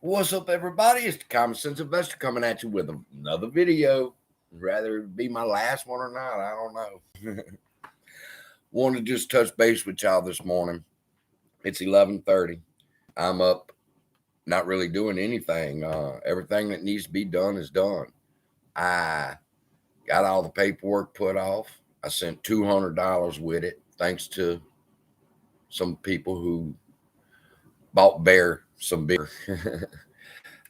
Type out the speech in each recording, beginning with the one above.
What's up, everybody? It's the Common Sense Investor coming at you with another video. Rather it be my last one or not, I don't know. Want to just touch base with y'all this morning. It's 11:30. I'm up, not really doing anything. Everything that needs to be done is done. I got all the paperwork put off. I sent $200 with it, thanks to some people who bought some beer.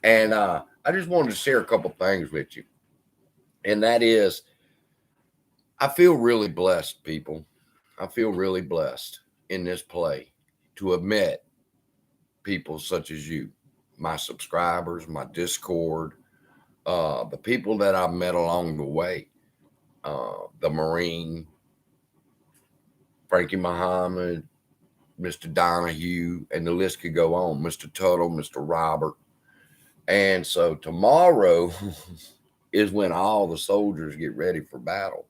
And I just wanted to share a couple things with you. And that is, I feel really blessed, people. I feel really blessed in this play to have met people such as you, my subscribers, my Discord, the people that I've met along the way, the Marine, Frankie Muhammad, Mr. Donahue, and the list could go on, Mr. Tuttle, Mr. Robert. And so tomorrow is when all the soldiers get ready for battle.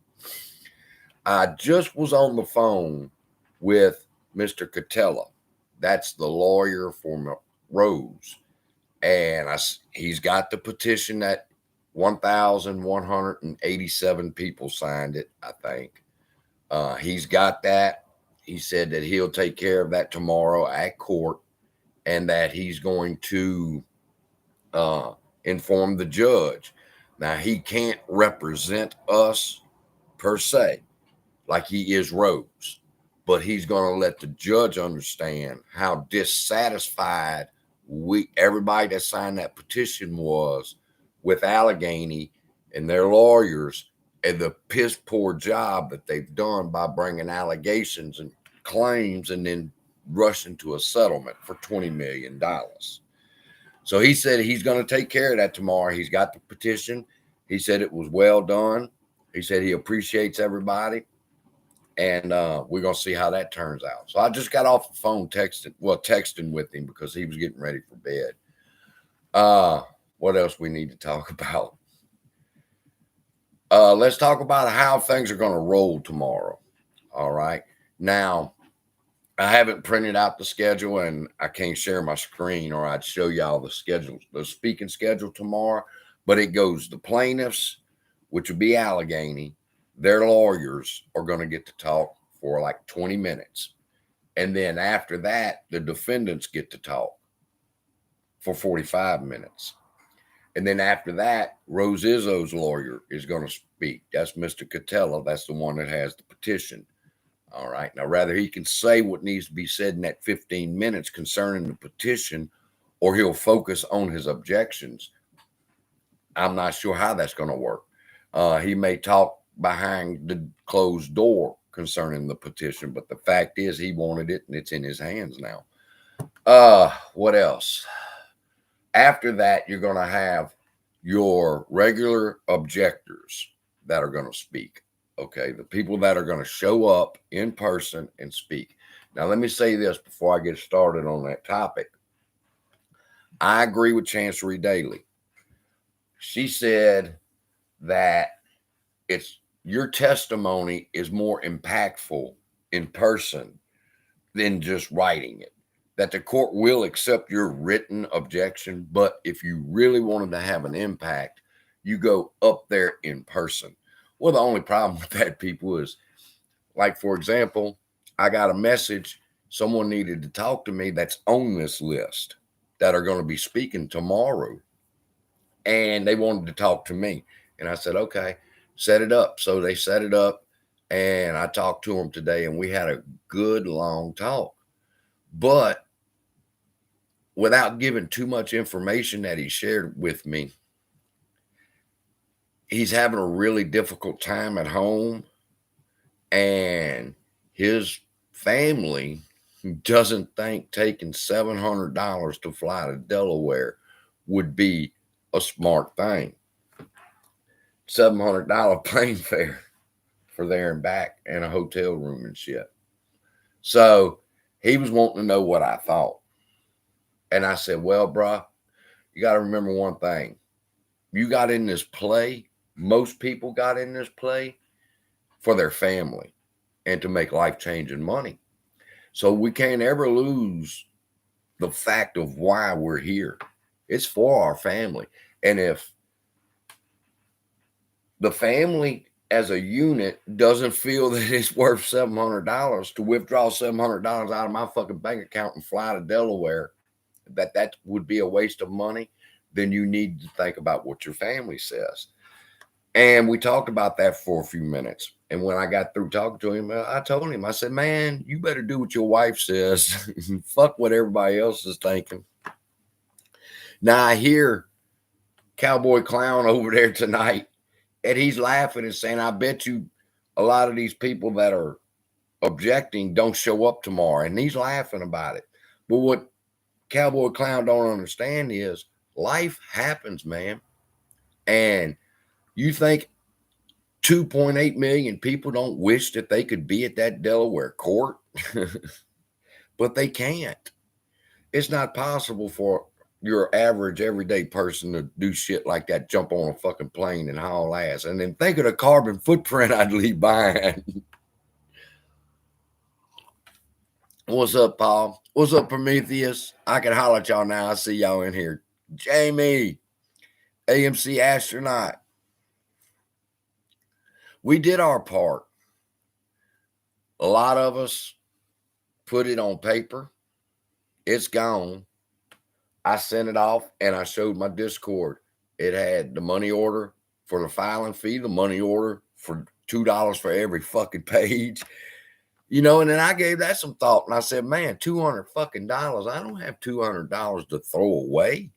I just was on the phone with Mr. Catella. That's the lawyer for Rose. And he's got the petition that 1,187 people signed it, I think. He's got that. He said that he'll take care of that tomorrow at court and that he's going to inform the judge. Now, he can't represent us per se, like he is Rose, but he's going to let the judge understand how dissatisfied everybody that signed that petition was with Allegheny and their lawyers and the piss poor job that they've done by bringing allegations and claims and then rushing to a settlement for $20 million. So he said he's going to take care of that tomorrow. He's got the petition. He said it was well done. He said he appreciates everybody. And we're going to see how that turns out. So I just got off the phone texting with him because he was getting ready for bed. What else we need to talk about? Let's talk about how things are going to roll tomorrow. All right. Now, I haven't printed out the schedule and I can't share my screen or I'd show y'all the schedule, the speaking schedule tomorrow. But it goes the plaintiffs, which would be Allegheny. Their lawyers are going to get to talk for like 20 minutes. And then after that, the defendants get to talk for 45 minutes. And then after that, Rose Izzo's lawyer is going to speak. That's Mr. Catella. That's the one that has the petition. All right. Now, rather he can say what needs to be said in that 15 minutes concerning the petition, or he'll focus on his objections. I'm not sure how that's going to work. He may talk behind the closed door concerning the petition, but the fact is he wanted it and it's in his hands now. What else? After that, you're going to have your regular objectors that are going to speak. Okay, the people that are going to show up in person and speak. Now, let me say this before I get started on that topic. I agree with Chancery Daly. She said that your testimony is more impactful in person than just writing it. That the court will accept your written objection, but if you really wanted to have an impact, you go up there in person. Well, the only problem with that, people, is like, for example, I got a message. Someone needed to talk to me that's on this list that are going to be speaking tomorrow. And they wanted to talk to me. And I said, okay, set it up. So they set it up and I talked to them today and we had a good long talk. But without giving too much information that he shared with me, he's having a really difficult time at home, and his family doesn't think taking $700 to fly to Delaware would be a smart thing. $700 plane fare for there and back and a hotel room and shit. So he was wanting to know what I thought. And I said, well, bro, you got to remember one thing. You got in this play. Most people got in this play for their family and to make life-changing money. So we can't ever lose the fact of why we're here. It's for our family. And if the family as a unit doesn't feel that it's worth $700 to withdraw $700 out of my fucking bank account and fly to Delaware, that would be a waste of money, then you need to think about what your family says. And we talked about that for a few minutes. And when I got through talking to him, I told him, I said, man, you better do what your wife says. Fuck what everybody else is thinking. Now I hear Cowboy Clown over there tonight, and he's laughing and saying, I bet you a lot of these people that are objecting don't show up tomorrow. And he's laughing about it. But what Cowboy Clown don't understand is life happens, man. And you think 2.8 million people don't wish that they could be at that Delaware court? But they can't. It's not possible for your average everyday person to do shit like that, jump on a fucking plane and haul ass. And then think of the carbon footprint I'd leave behind. What's up, Paul? What's up, Prometheus? I can holler at y'all now. I see y'all in here. Jamie, AMC astronaut. We did our part. A lot of us put it on paper. It's gone. I sent it off and I showed my Discord. It had the money order for the filing fee, the money order for $2 for every fucking page. You know, and then I gave that some thought and I said, man, $200 fucking dollars. I don't have $200 to throw away.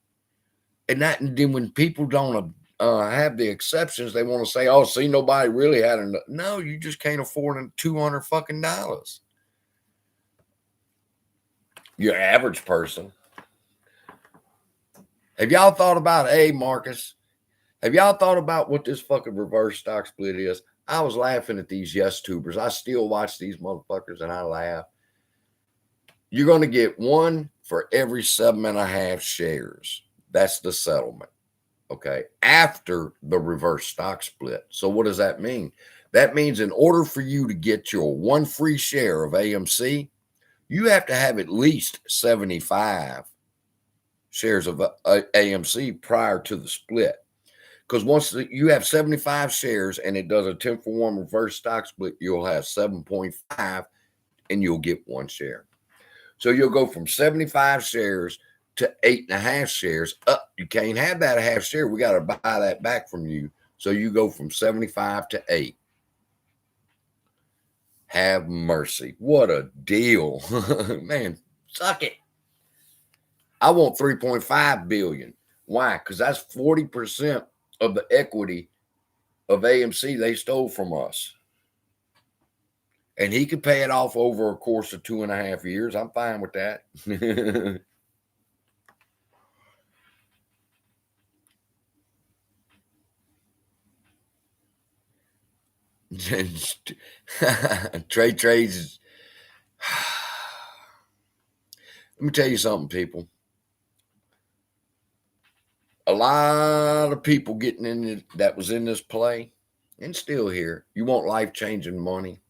And then when people don't have the exceptions, they want to say, oh, see, nobody really had enough. No, you just can't afford $200 fucking dollars. Your average person. Have y'all thought about, hey, Marcus, have y'all thought about what this fucking reverse stock split is? I was laughing at these yes tubers. I still watch these motherfuckers and I laugh. You're going to get one for every 7.5 shares. That's the settlement. Okay. After the reverse stock split. So what does that mean? That means in order for you to get your one free share of AMC, you have to have at least 75 shares of AMC prior to the split. Because once you have 75 shares and it does a 10-for-1 reverse stock split, you'll have 7.5 and you'll get one share. So you'll go from 75 shares to 8.5 shares. You can't have that a half share. We got to buy that back from you. So you go from 75 to 8. Have mercy. What a deal. Man, suck it. I want 3.5 billion. Why? Because that's 40% of the equity of AMC they stole from us. And he could pay it off over a course of 2.5 years. I'm fine with that. Trey's. Let me tell you something, people. A lot of people getting in it that was in this play and still here. You want life-changing money.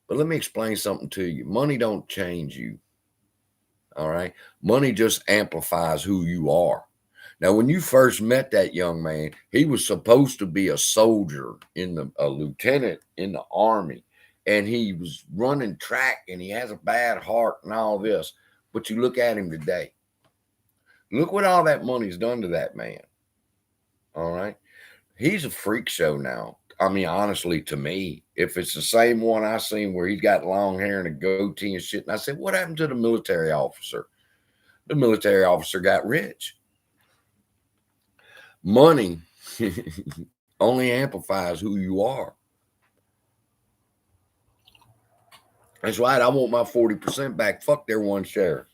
But let me explain something to you. Money don't change you. All right. Money just amplifies who you are. Now, when you first met that young man, he was supposed to be a soldier a lieutenant in the Army, and he was running track and he has a bad heart and all this. But you look at him today. Look what all that money's done to that man. All right. He's a freak show now. I mean, honestly, to me, if it's the same one I seen where he's got long hair and a goatee and shit, and I said, what happened to the military officer? The military officer got rich. Money only amplifies who you are. That's right. I want my 40% back. Fuck their one share.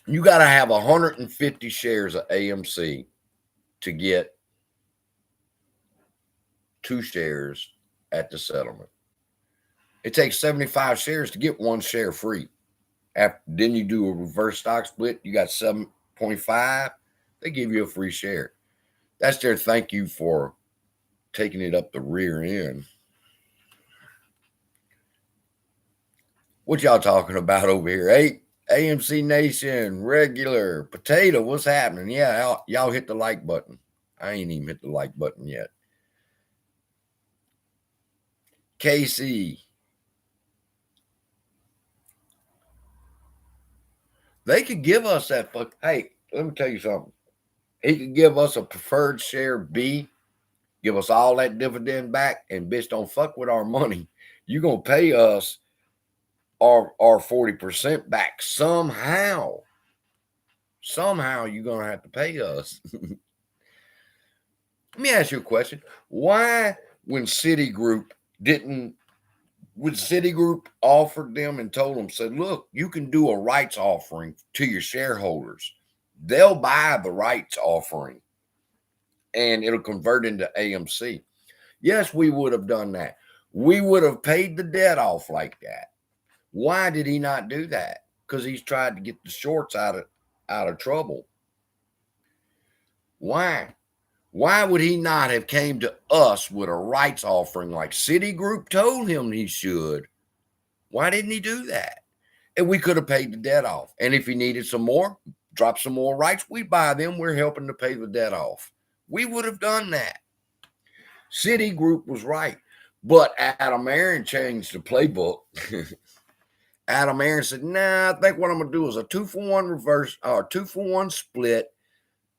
You got to have 150 shares of AMC to get 2 shares at the settlement. It takes 75 shares to get 1 share free. Then you do a reverse stock split. You got 7.5. They give you a free share. That's their thank you for taking it up the rear end. What y'all talking about over here? AMC Nation, regular, potato, what's happening? Yeah, y'all hit the like button. I ain't even hit the like button yet. Casey. They could give us that fuck. Hey, let me tell you something. He could give us a preferred share B, give us all that dividend back, and bitch, don't fuck with our money. You're gonna pay us our 40% back somehow. Somehow you're gonna have to pay us. Let me ask you a question. Why, when Citigroup offered them and told them, said, look, you can do a rights offering to your shareholders. They'll buy the rights offering and it'll convert into AMC. Yes, we would have done that. We would have paid the debt off like that. Why did he not do that? Because he's tried to get the shorts out of trouble. Why? Why would he not have came to us with a rights offering like Citigroup told him he should? Why didn't he do that? And we could have paid the debt off. And if he needed some more, drop some more rights, we buy them. We're helping to pay the debt off. We would have done that. Citigroup was right. But Adam Aaron changed the playbook. Adam Aaron said, nah, I think what I'm going to do is a 2-for-1 reverse or 2-for-1 split,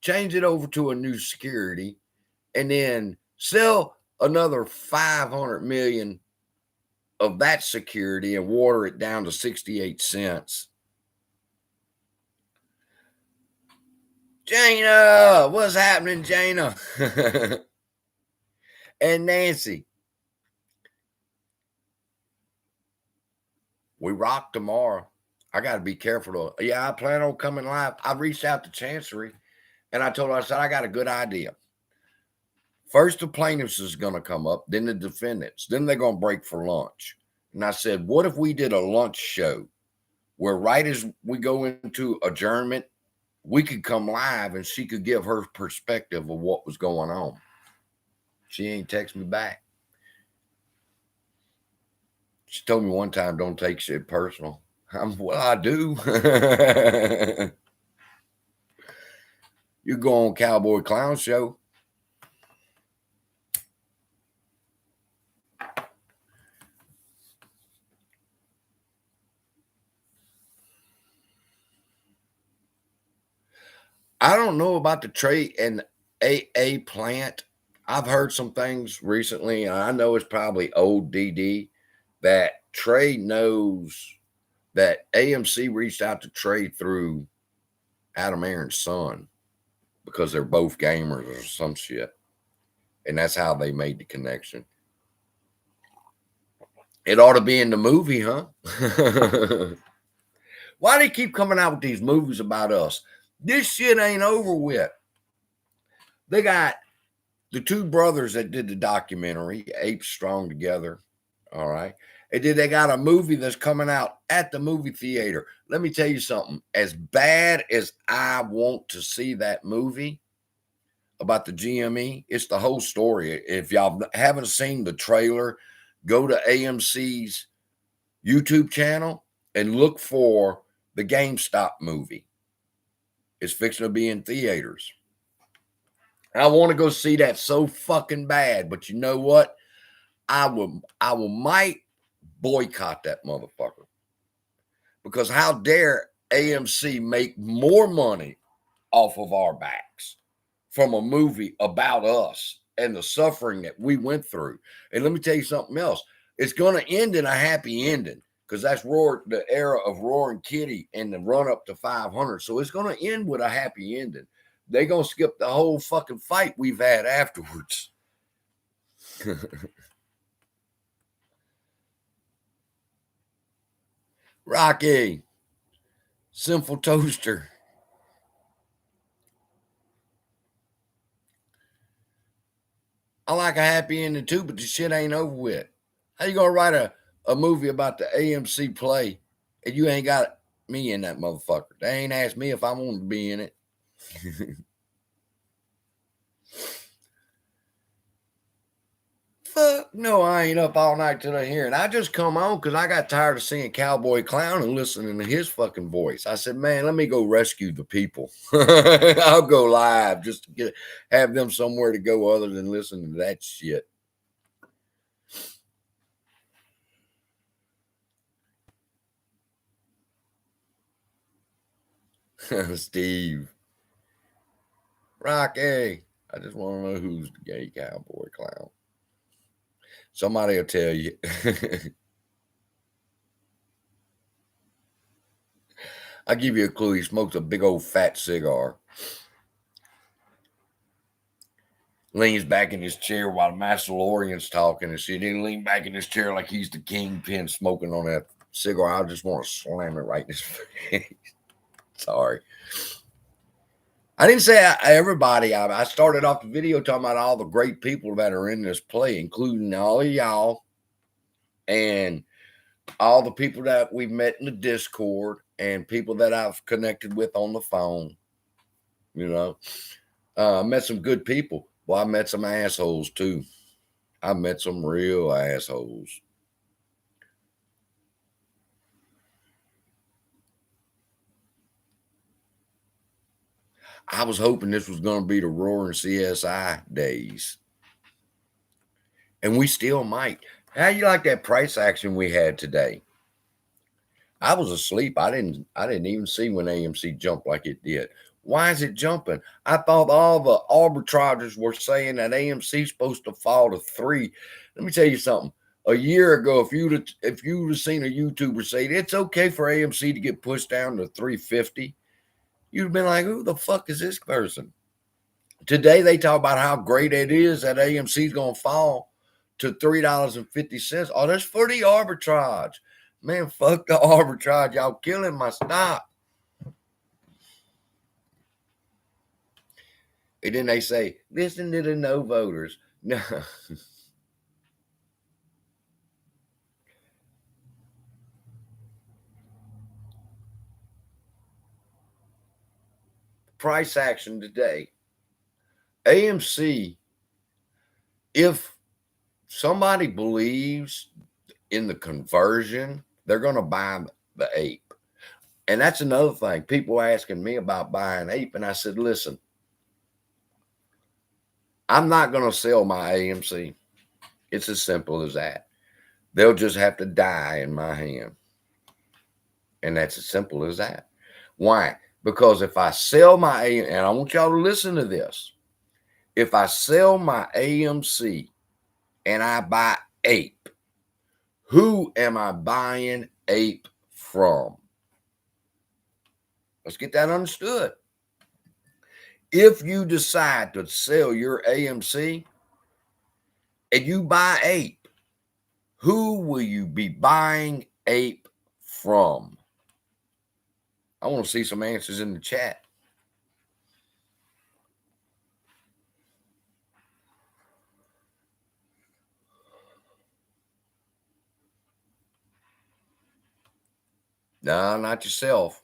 change it over to a new security, and then sell another 500 million of that security and water it down to 68 cents. Jana, what's happening, Jana? And Nancy. We rock tomorrow. I got to be careful though. Yeah, I plan on coming live. I reached out to Chancery and I told her, I said, I got a good idea. First, the plaintiffs is going to come up, then the defendants, then they're going to break for lunch. And I said, what if we did a lunch show where right as we go into adjournment, we could come live and she could give her perspective of what was going on. She ain't text me back. She told me one time, don't take shit personal. Well, I do. You go on Cowboy Clown Show. I don't know about the Trey and AA plant. I've heard some things recently, and I know it's probably old DD, that Trey knows that AMC reached out to Trey through Adam Aaron's son because they're both gamers or some shit. And that's how they made the connection. It ought to be in the movie, huh? Why do they keep coming out with these movies about us? This shit ain't over with. They got the two brothers that did the documentary, Apes Strong Together. All right. And then they got a movie that's coming out at the movie theater. Let me tell you something. As bad as I want to see that movie about the GME, it's the whole story. If y'all haven't seen the trailer, go to AMC's YouTube channel and look for the GameStop movie. It's fixing to be in theaters. I want to go see that so fucking bad, but you know what? I might boycott that motherfucker, because how dare AMC make more money off of our backs from a movie about us and the suffering that we went through. And let me tell you something else. It's going to end in a happy ending, because that's the era of Roaring Kitty and the run up to 500. So it's going to end with a happy ending. They're going to skip the whole fucking fight we've had afterwards. Rocky, Sinful Toaster. I like a happy ending too, but the shit ain't over with. How you gonna write a movie about the AMC play and you ain't got me in that motherfucker? They ain't asked me if I wanted to be in it. Fuck no, I ain't up all night till I hear it. I just come on because I got tired of seeing Cowboy Clown and listening to his fucking voice. I said, man, let me go rescue the people. I'll go live just to have them somewhere to go other than listening to that shit. Steve. Rocky. I just want to know who's the gay Cowboy Clown. Somebody will tell you. I'll give you a clue. He smokes a big old fat cigar. Leans back in his chair while Mandalorian's talking and shit. He lean back in his chair like he's the kingpin smoking on that cigar. I just want to slam it right in his face. Sorry. I didn't say everybody. I started off the video talking about all the great people that are in this play, including all of y'all and all the people that we've met in the Discord and people that I've connected with on the phone. You know, I met some good people. Well, I met some assholes too. I met some real assholes. I was hoping this was going to be the roaring CSI days. And we still might. How you like that price action we had today? I was asleep. I didn't even see when AMC jumped like it did. Why is it jumping? I thought all the arbitragers were saying that AMC is supposed to fall to 3. Let me tell you something. A year ago, if you'd have seen a YouTuber say it's okay for AMC to get pushed down to 350, you'd have been like, who the fuck is this person? Today, they talk about how great it is that AMC is going to fall to $3.50. Oh, that's for the arbitrage. Man, fuck the arbitrage. Y'all killing my stock. And then they say, listen to the no voters. No. Price action today. AMC, if somebody believes in the conversion, they're going to buy the ape. And that's another thing. People asking me about buying ape. And I said, listen, I'm not going to sell my AMC. It's as simple as that. They'll just have to die in my hand. And that's as simple as that. Why? Because if I sell my AMC, and I want y'all to listen to this. If I sell my AMC and I buy ape, who am I buying ape from? Let's get that understood. If you decide to sell your AMC and you buy ape, who will you be buying ape from? I want to see some answers in the chat. No, not yourself.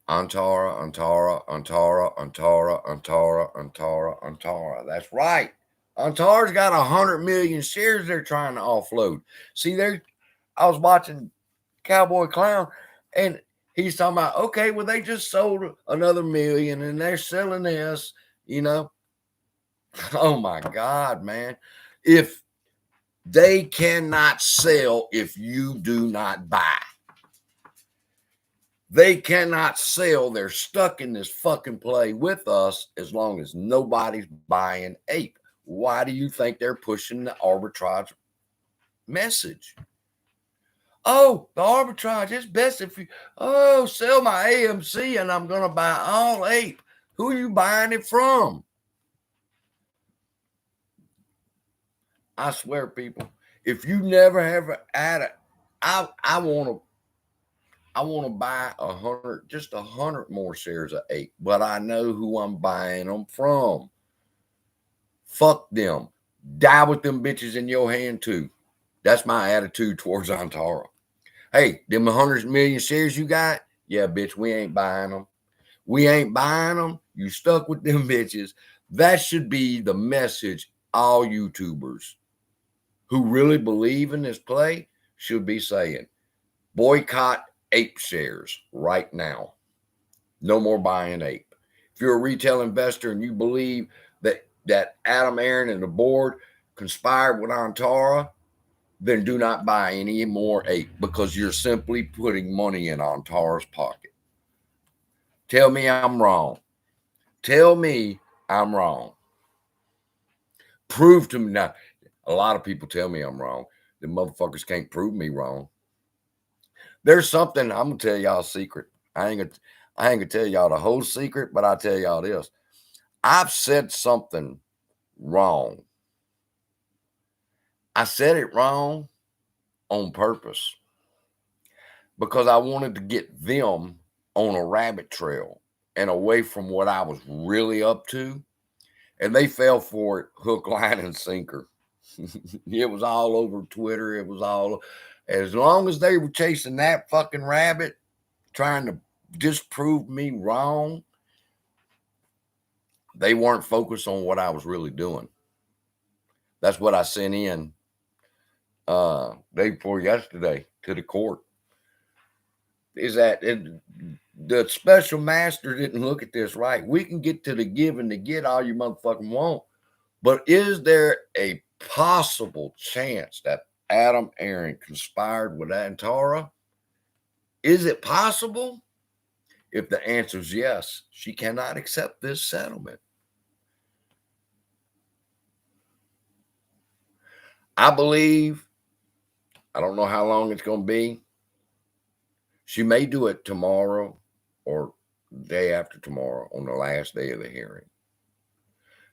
Antara. That's right. Antara's got 100 million shares they're trying to offload. See, I was watching Cowboy Clown, and he's talking about, okay, well, they just sold another million, and they're selling this, you know. Oh, my God, man. If they cannot sell if you do not buy. They cannot sell. They're stuck in this fucking play with us as long as nobody's buying ape. Why do you think they're pushing the arbitrage message? Oh, the arbitrage, it's best if you, sell my AMC and I'm going to buy all ape. Who are you buying it from? I swear, people, if you never have had it, I want to buy 100 more shares of ape, but I know who I'm buying them from. Fuck them. Die with them bitches in your hand too. That's my attitude towards Antara. Hey, them 100 million shares you got? Yeah, bitch, we ain't buying them. We ain't buying them. You stuck with them bitches. That should be the message all YouTubers who really believe in this play should be saying. Boycott ape shares right now. No more buying ape. If you're a retail investor and you believe that Adam Aaron and the board conspired with Antara, then do not buy any more ape because you're simply putting money in Antara's pocket. Tell me I'm wrong. Tell me I'm wrong. Prove to me. Now, a lot of people tell me I'm wrong. The motherfuckers can't prove me wrong. There's something I'm gonna tell y'all a secret. I ain't gonna tell y'all the whole secret, but I'll tell y'all this. I've said something wrong. I said it wrong on purpose because I wanted to get them on a rabbit trail and away from what I was really up to. And they fell for it hook, line, and sinker. It was all over Twitter. It was all, as long as they were chasing that fucking rabbit, trying to disprove me wrong, they weren't focused on what I was really doing. That's what I sent in day before yesterday to the court. Is that the special master didn't look at this right. We can get to the give and the get all you motherfucking want, but is there a possible chance that Adam Aaron conspired with Antara? Is it possible? If the answer is yes, she cannot accept this settlement. I believe, I don't know how long it's going to be. She may do it tomorrow or day after tomorrow on the last day of the hearing.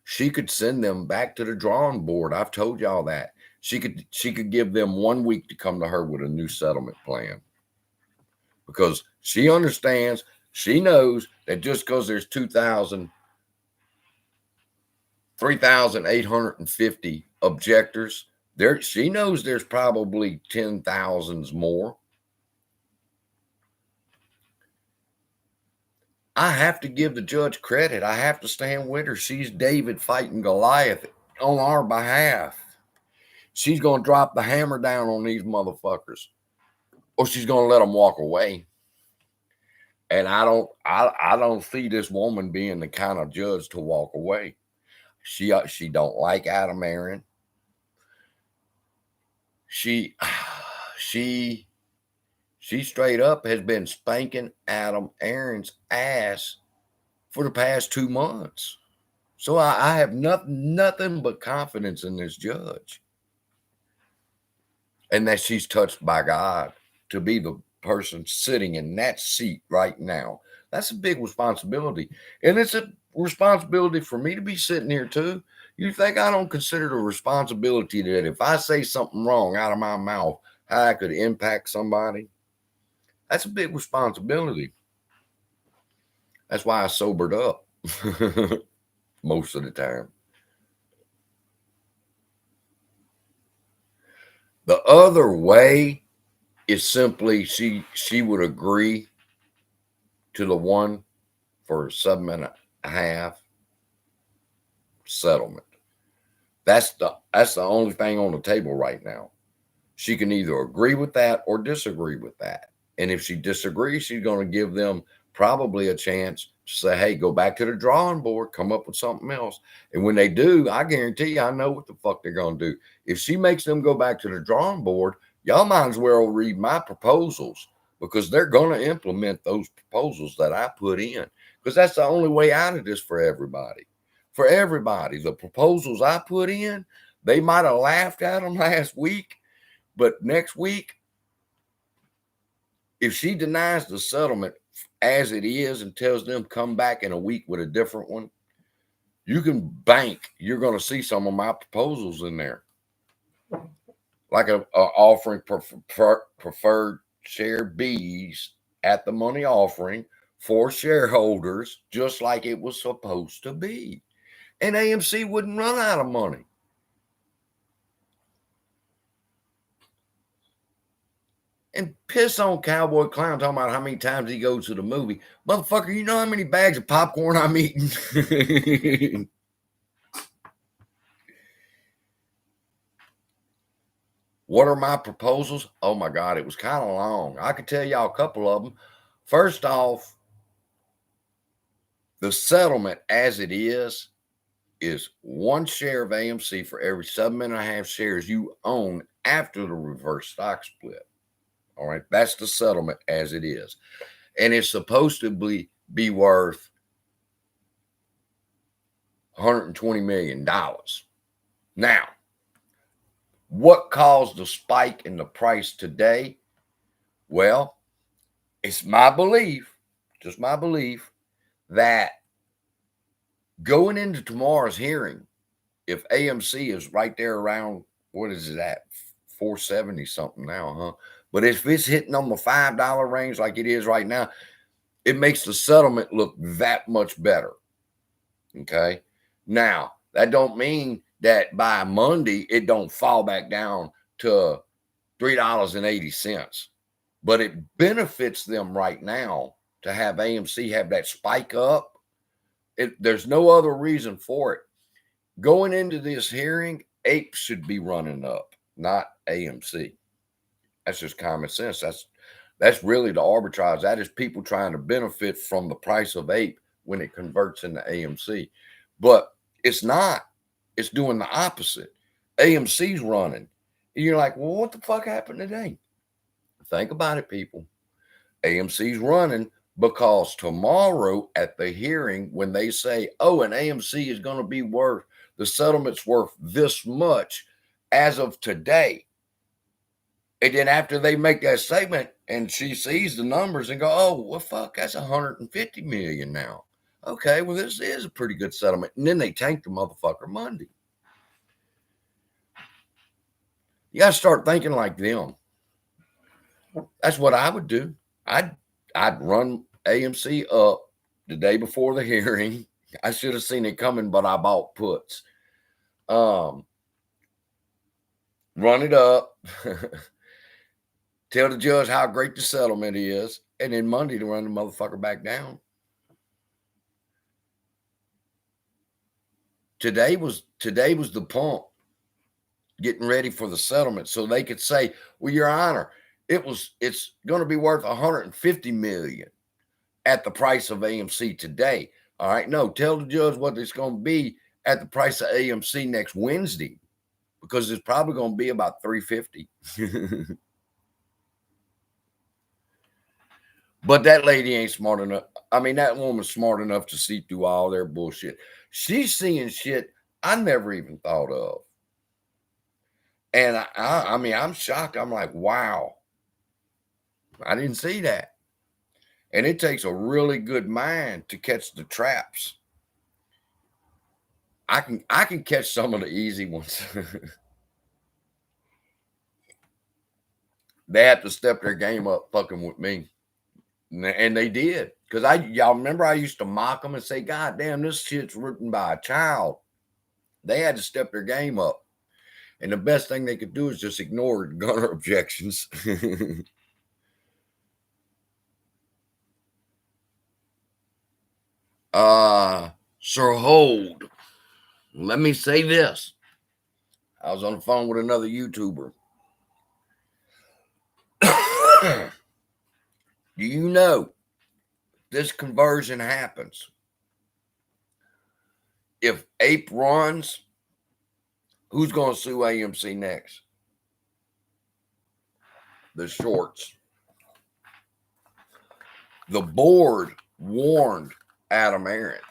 She could send them back to the drawing board. I've told y'all that. She could give them 1 week to come to her with a new settlement plan. Because she understands, she knows that just because there's 3,850 objectors, she knows there's probably 10,000s more. I have to give the judge credit. I have to stand with her. She's David fighting Goliath on our behalf. She's going to drop the hammer down on these motherfuckers, or she's going to let them walk away. And I don't see this woman being the kind of judge to walk away. She don't like Adam Aaron. She straight up has been spanking Adam Aaron's ass for the past 2 months. So I have nothing but confidence in this judge. And that she's touched by God to be the person sitting in that seat right now. That's a big responsibility. And it's a responsibility for me to be sitting here too. You think I don't consider the responsibility that if I say something wrong out of my mouth, how I could impact somebody? That's a big responsibility. That's why I sobered up most of the time. The other way is simply she would agree to the 1 for 7.5 settlement. That's the only thing on the table right now. She can either agree with that or disagree with that. And if she disagrees, she's going to give them probably a chance to say, hey, go back to the drawing board, come up with something else. And when they do, I guarantee you, I know what the fuck they're going to do. If she makes them go back to the drawing board, y'all might as well read my proposals, because they're going to implement those proposals that I put in, because that's the only way out of this for everybody. For everybody, the proposals I put in, they might have laughed at them last week, but next week, if she denies the settlement as it is and tells them come back in a week with a different one, you can bank you're going to see some of my proposals in there, like a offering preferred share B's at the money offering for shareholders, just like it was supposed to be. And AMC wouldn't run out of money. and piss on Cowboy Clown talking about how many times he goes to the movie. Motherfucker, you know how many bags of popcorn I'm eating? What are my proposals? Oh my God, it was kind of long. I could tell y'all a couple of them. First off, the settlement as it is 1 share of AMC for every 7.5 shares you own after the reverse stock split. All right, that's the settlement as it is. And it's supposed to be worth $120 million. Now, what caused the spike in the price today? Well, it's my belief, just my belief, that going into tomorrow's hearing, if AMC is right there around, what is it at, 470 something now, huh? But if it's hitting on the $5 range like it is right now, it makes the settlement look that much better. Okay. Now, that don't mean that by Monday it don't fall back down to $3.80, but it benefits them right now to have AMC have that spike up. There's no other reason for it. Going into this hearing, APE should be running up, not AMC. That's just common sense. That's really the arbitrage. That is people trying to benefit from the price of APE when it converts into AMC. But it's not. It's doing the opposite. AMC's running. And you're like, well, what the fuck happened today? Think about it, people. AMC's running because tomorrow at the hearing, when they say, oh, an AMC is going to be worth, the settlement's worth this much as of today. And then after they make that statement and she sees the numbers and go, oh, well, fuck, that's 150 million now. Okay, well, this is a pretty good settlement. And then they tank the motherfucker Monday. You got to start thinking like them. That's what I would do. I'd run AMC up the day before the hearing. I should have seen it coming, but I bought puts. Run it up. Tell the judge how great the settlement is, and then Monday to run the motherfucker back down. Today was the pump, getting ready for the settlement, so they could say, well, Your Honor, it's going to be worth 150 million at the price of AMC today. All right, no, tell the judge what it's going to be at the price of AMC next Wednesday, because it's probably going to be about 350. But that lady ain't smart enough. I mean, that woman's smart enough to see through all their bullshit. She's seeing shit I never even thought of. And I mean, I'm shocked. I'm like, wow, I didn't see that. And it takes a really good mind to catch the traps. I can catch some of the easy ones. They have to step their game up fucking with me. And they did. Because y'all remember I used to mock them and say, God damn, this shit's written by a child. They had to step their game up. And the best thing they could do is just ignore gunner objections. Shareholder. Let me say this. I was on the phone with another YouTuber. Do you know this conversion happens? If APE runs, who's going to sue AMC next? The shorts. The board warned Adam Aaron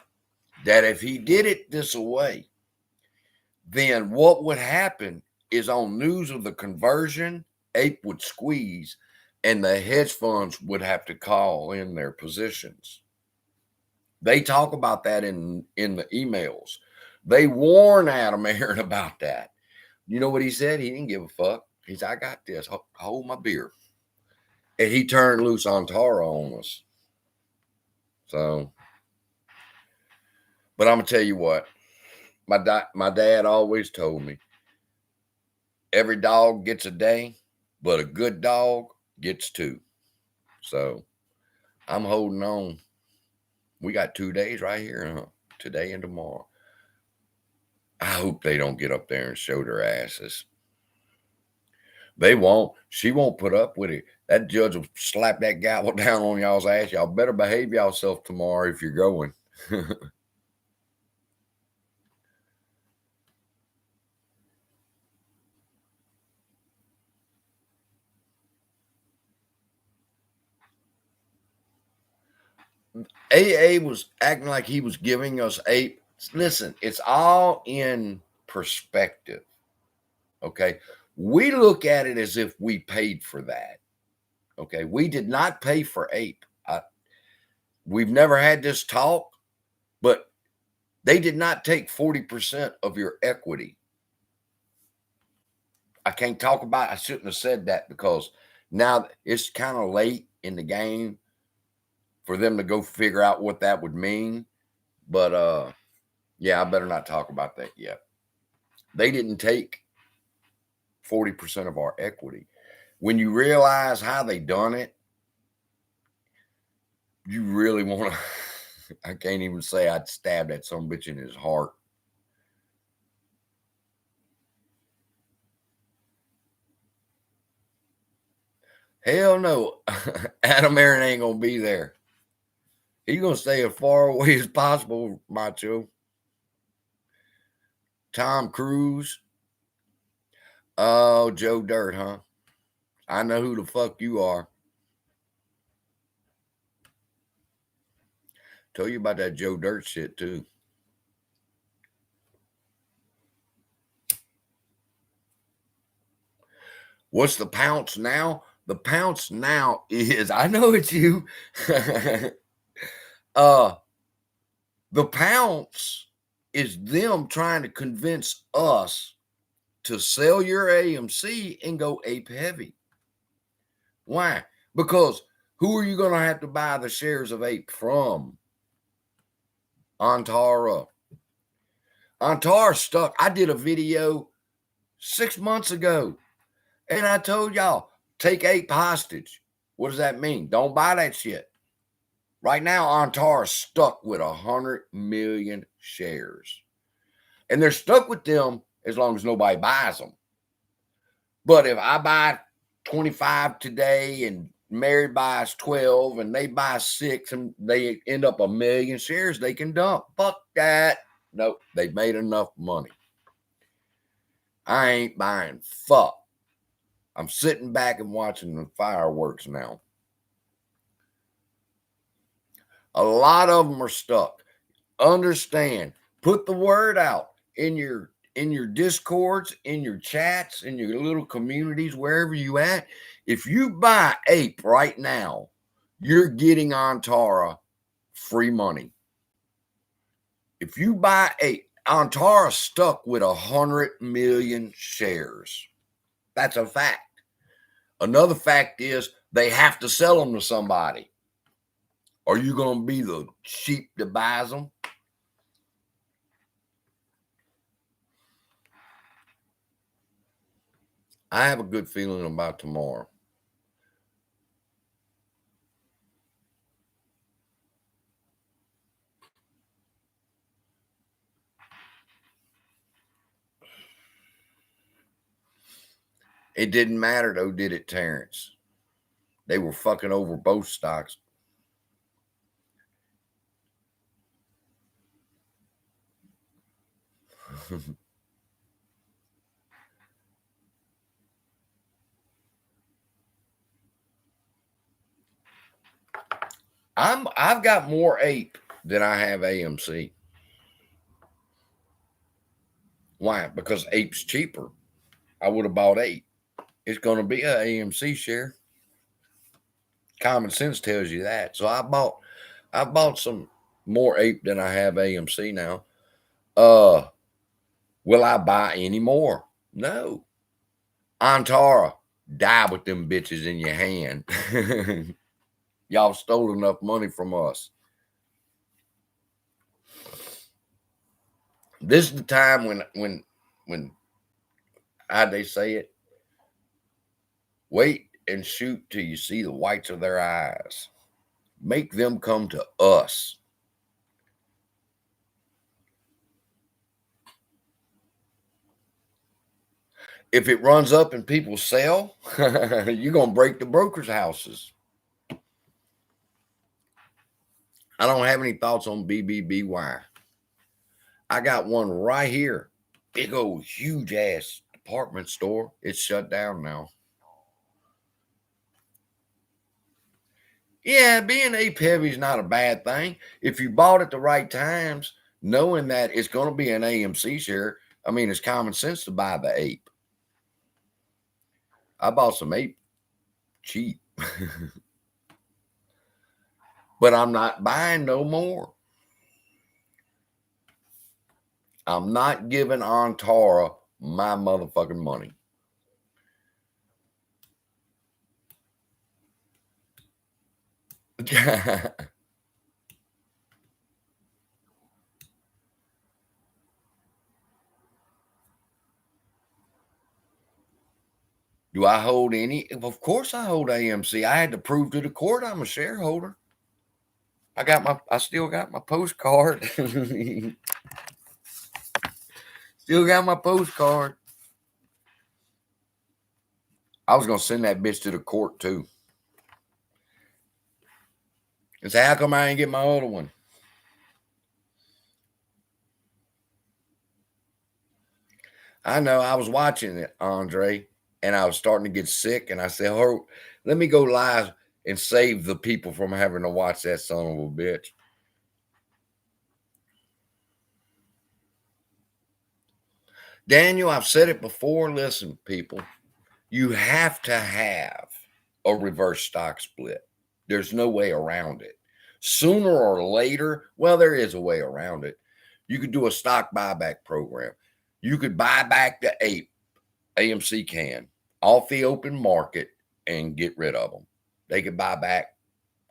that if he did it this way, then what would happen is on news of the conversion, APE would squeeze and the hedge funds would have to call in their positions. They talk about that in the emails. They warn Adam Aaron about that. You know what he said? He didn't give a fuck. He said, I got this. Hold my beer. And he turned loose Antara on us. So, but I'm going to tell you what. My dad always told me, every dog gets a day, but a good dog gets 2. So I'm holding on. We got 2 days right here, huh? Today and tomorrow. I hope they don't get up there and show their asses. They won't. She won't put up with it. That judge will slap that gavel down on y'all's ass. Y'all better behave yourself tomorrow if you're going. AA was acting like he was giving us APE. Listen, it's all in perspective. Okay. We look at it as if we paid for that. Okay. We did not pay for APE. We've never had this talk, but they did not take 40% of your equity. I can't talk about it. I shouldn't have said that because now it's kind of late in the game for them to go figure out what that would mean. But yeah, I better not talk about that yet. They didn't take 40% of our equity. When you realize how they done it, you really want to, I can't even say I'd stab that some bitch in his heart. Hell no. Adam Aaron ain't going to be there. He's going to stay as far away as possible, Macho. Tom Cruise. Oh, Joe Dirt, huh? I know who the fuck you are. Tell you about that Joe Dirt shit, too. What's the Pounce now? The Pounce now is, I know it's you. The Pounce is them trying to convince us to sell your AMC and go ape heavy. Why? Because who are you going to have to buy the shares of ape from? Antara. Antara stuck. I did a video 6 months ago and I told y'all, take ape hostage. What does that mean? Don't buy that shit. Right now, Antara stuck with 100 million shares. And they're stuck with them as long as nobody buys them. But if I buy 25 today and Mary buys 12 and they buy 6 and they end up 1 million shares, they can dump. Fuck that. Nope, they've made enough money. I ain't buying fuck. I'm sitting back and watching the fireworks now. A lot of them are stuck. Understand, put the word out in your discords, in your chats, in your little communities, wherever you at. If you buy ape right now, you're getting Antara free money. If you buy ape, Antara stuck with 100 million shares. That's a fact. Another fact is they have to sell them to somebody. Are you going to be the sheep that buys them? I have a good feeling about tomorrow. It didn't matter though, did it, Terrence? They were fucking over both stocks. I've got more ape than I have AMC. Why? Because ape's cheaper. I would have bought ape. It's going to be an AMC share. Common sense tells you that. So I bought some more ape than I have AMC now. Will I buy any more? No. Antara, die with them bitches in your hand. Y'all stole enough money from us. This is the time when how'd they say it? Wait and shoot till you see the whites of their eyes. Make them come to us. If it runs up and people sell, you're going to break the brokers' houses. I don't have any thoughts on BBBY. I got one right here. Big old huge ass department store. It's shut down now. Yeah, being ape heavy is not a bad thing. If you bought at the right times, knowing that it's going to be an AMC share, I mean, it's common sense to buy the ape. I bought some ape cheap. But I'm not buying no more. I'm not giving Antara my motherfucking money. Do I hold any? Of course I hold AMC. I had to prove to the court I'm a shareholder. I still got my postcard. Still got my postcard. I was going to send that bitch to the court too. And say, how come I ain't get my other one? I know. I was watching it, Andre, and I was starting to get sick. And I said, oh, let me go live and save the people from having to watch that son of a bitch. Daniel, I've said it before. Listen, people, you have to have a reverse stock split. There's no way around it. Sooner or later, well, there is a way around it. You could do a stock buyback program. You could buy back the APE, AMC can, off the open market and get rid of them. They could buy back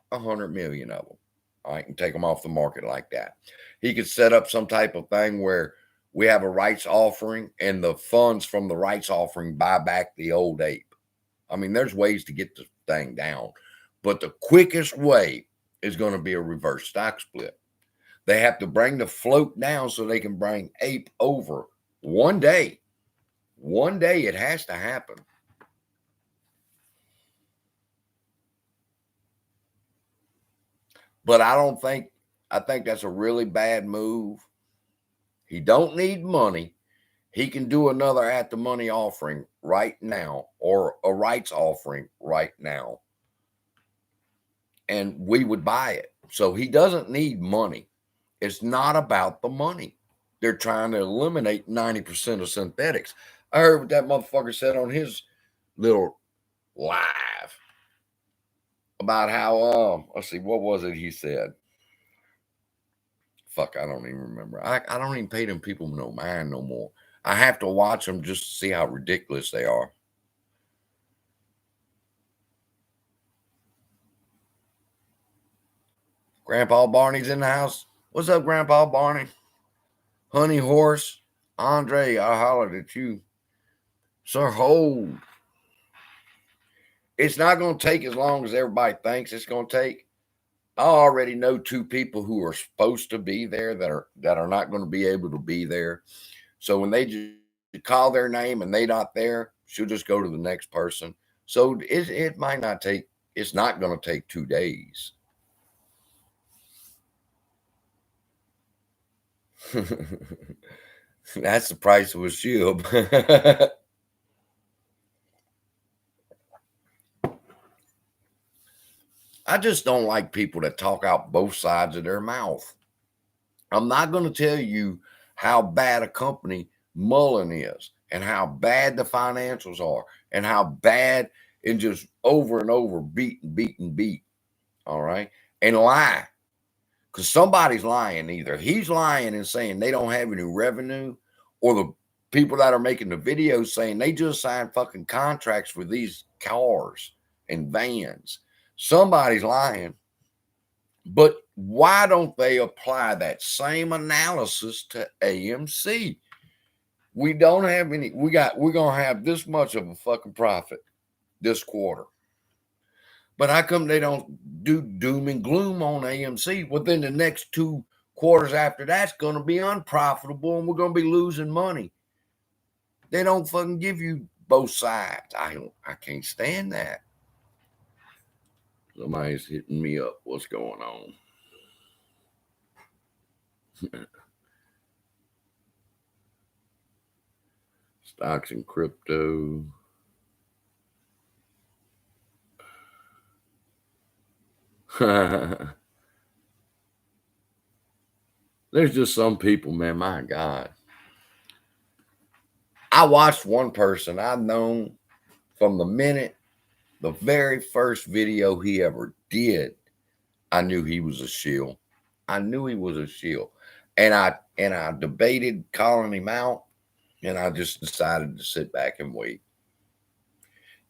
100 million of them. All right, and take them off the market like that. He could set up some type of thing where we have a rights offering and the funds from the rights offering buy back the old ape. I mean, there's ways to get the thing down, but the quickest way is going to be a reverse stock split. They have to bring the float down so they can bring ape over one day. One day it has to happen. But I think that's a really bad move. He don't need money. He can do another at the money offering right now or a rights offering right now. And we would buy it. So he doesn't need money. It's not about the money. They're trying to eliminate 90% of synthetics. I heard what that motherfucker said on his little live about how, let's see, what was it he said? Fuck, I don't even remember. I don't even pay them people no mind no more. I have to watch them just to see how ridiculous they are. Grandpa Barney's in the house. What's up, Grandpa Barney? Honey Horse, Andre, I hollered at you. Sir, hold. It's not going to take as long as everybody thinks it's going to take. I already know two people who are supposed to be there that are not going to be able to be there. So when they just call their name and they not there, she'll just go to the next person. So it might not take. It's not going to take 2 days. That's the price of a ship. I just don't like people that talk out both sides of their mouth. I'm not going to tell you how bad a company Mullen is and how bad the financials are and how bad and just over and over beat and beat and beat. All right. And lie. Because somebody's lying. Either he's lying and saying they don't have any revenue, or the people that are making the videos saying they just signed fucking contracts for these cars and vans. Somebody's lying. But why don't they apply that same analysis to AMC? We don't have any. We're going to have this much of a fucking profit this quarter. But how come they don't do doom and gloom on AMC? Within the next 2 quarters after that's going to be unprofitable and we're going to be losing money. They don't fucking give you both sides. I can't stand that. Somebody's hitting me up. What's going on? Stocks and crypto. There's just some people, man, my God. I watched one person I've known from the very first video he ever did. I knew he was a shill. I knew he was a shill. And I debated calling him out, and I just decided to sit back and wait.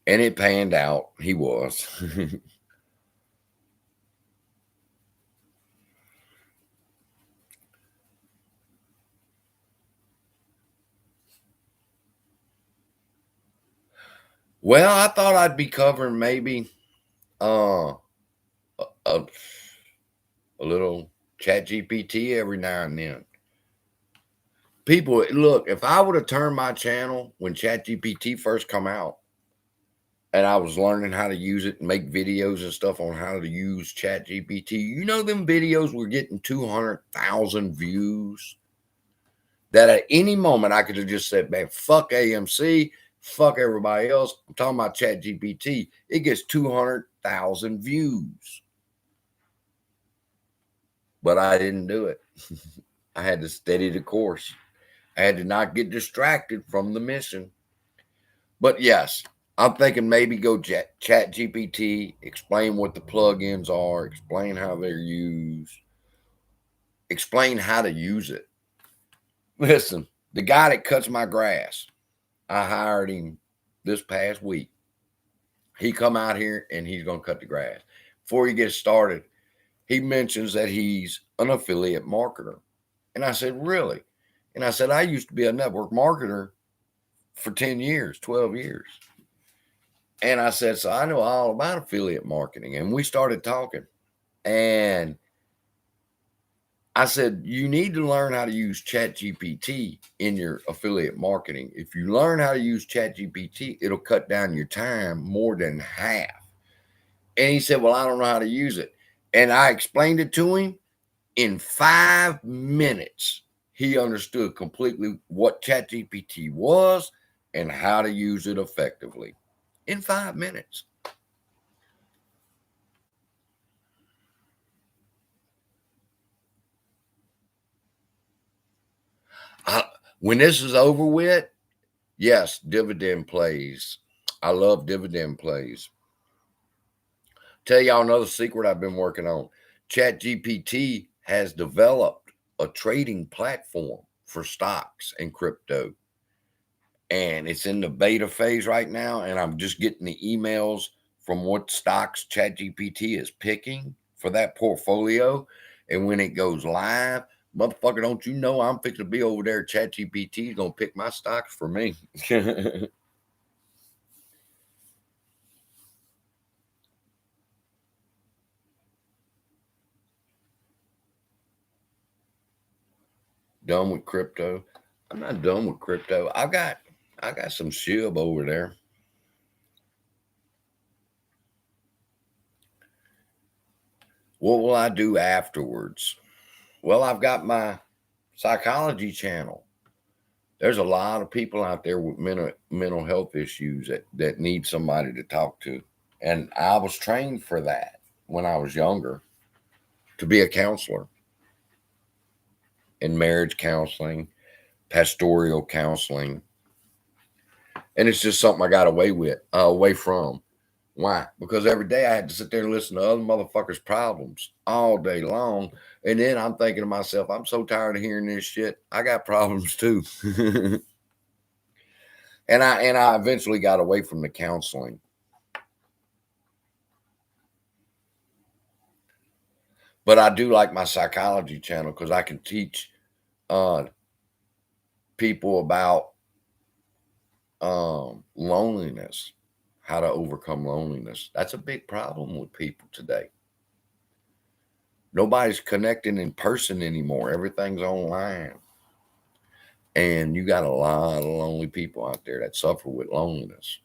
And it panned out. He was. Well, I thought I'd be covering maybe a little ChatGPT every now and then. People, look, if I would have turned my channel when ChatGPT first come out and I was learning how to use it and make videos and stuff on how to use ChatGPT, you know, them videos were getting 200,000 views. That at any moment I could have just said, man, fuck AMC, fuck everybody else. I'm talking about ChatGPT. It gets 200,000 views. But I didn't do it. I had to steady the course. I had to not get distracted from the mission. But yes, I'm thinking maybe go ChatGPT, explain what the plugins are, explain how they're used, explain how to use it. Listen, the guy that cuts my grass, I hired him this past week. He come out here and he's going to cut the grass. Before he gets started, he mentions that he's an affiliate marketer. And I said, really? And I said, I used to be a network marketer for 10 years, 12 years. And I said, so I know all about affiliate marketing. And we started talking. And I said, you need to learn how to use ChatGPT in your affiliate marketing. If you learn how to use ChatGPT, it'll cut down your time more than half. And he said, well, I don't know how to use it. And I explained it to him. In 5 minutes, he understood completely what ChatGPT was and how to use it effectively. In 5 minutes. When this is over with, yes, dividend plays. I love dividend plays. Tell y'all another secret I've been working on. ChatGPT has developed a trading platform for stocks and crypto. And it's in the beta phase right now. And I'm just getting the emails from what stocks ChatGPT is picking for that portfolio. And when it goes live, motherfucker, don't you know I'm fixing to be over there? ChatGPT is going to pick my stocks for me. Done with crypto? I'm not done with crypto. I got some SHIB over there. What will I do afterwards? Well, I've got my psychology channel. There's a lot of people out there with mental health issues that need somebody to talk to. And I was trained for that when I was younger, to be a counselor in marriage counseling, pastoral counseling. And it's just something I got away from. Why? Because every day I had to sit there and listen to other motherfuckers' problems all day long. And then I'm thinking to myself, I'm so tired of hearing this shit. I got problems too. And I eventually got away from the counseling. But I do like my psychology channel because I can teach people about loneliness, how to overcome loneliness. That's a big problem with people today. Nobody's connecting in person anymore. Everything's online. And you got a lot of lonely people out there that suffer with loneliness.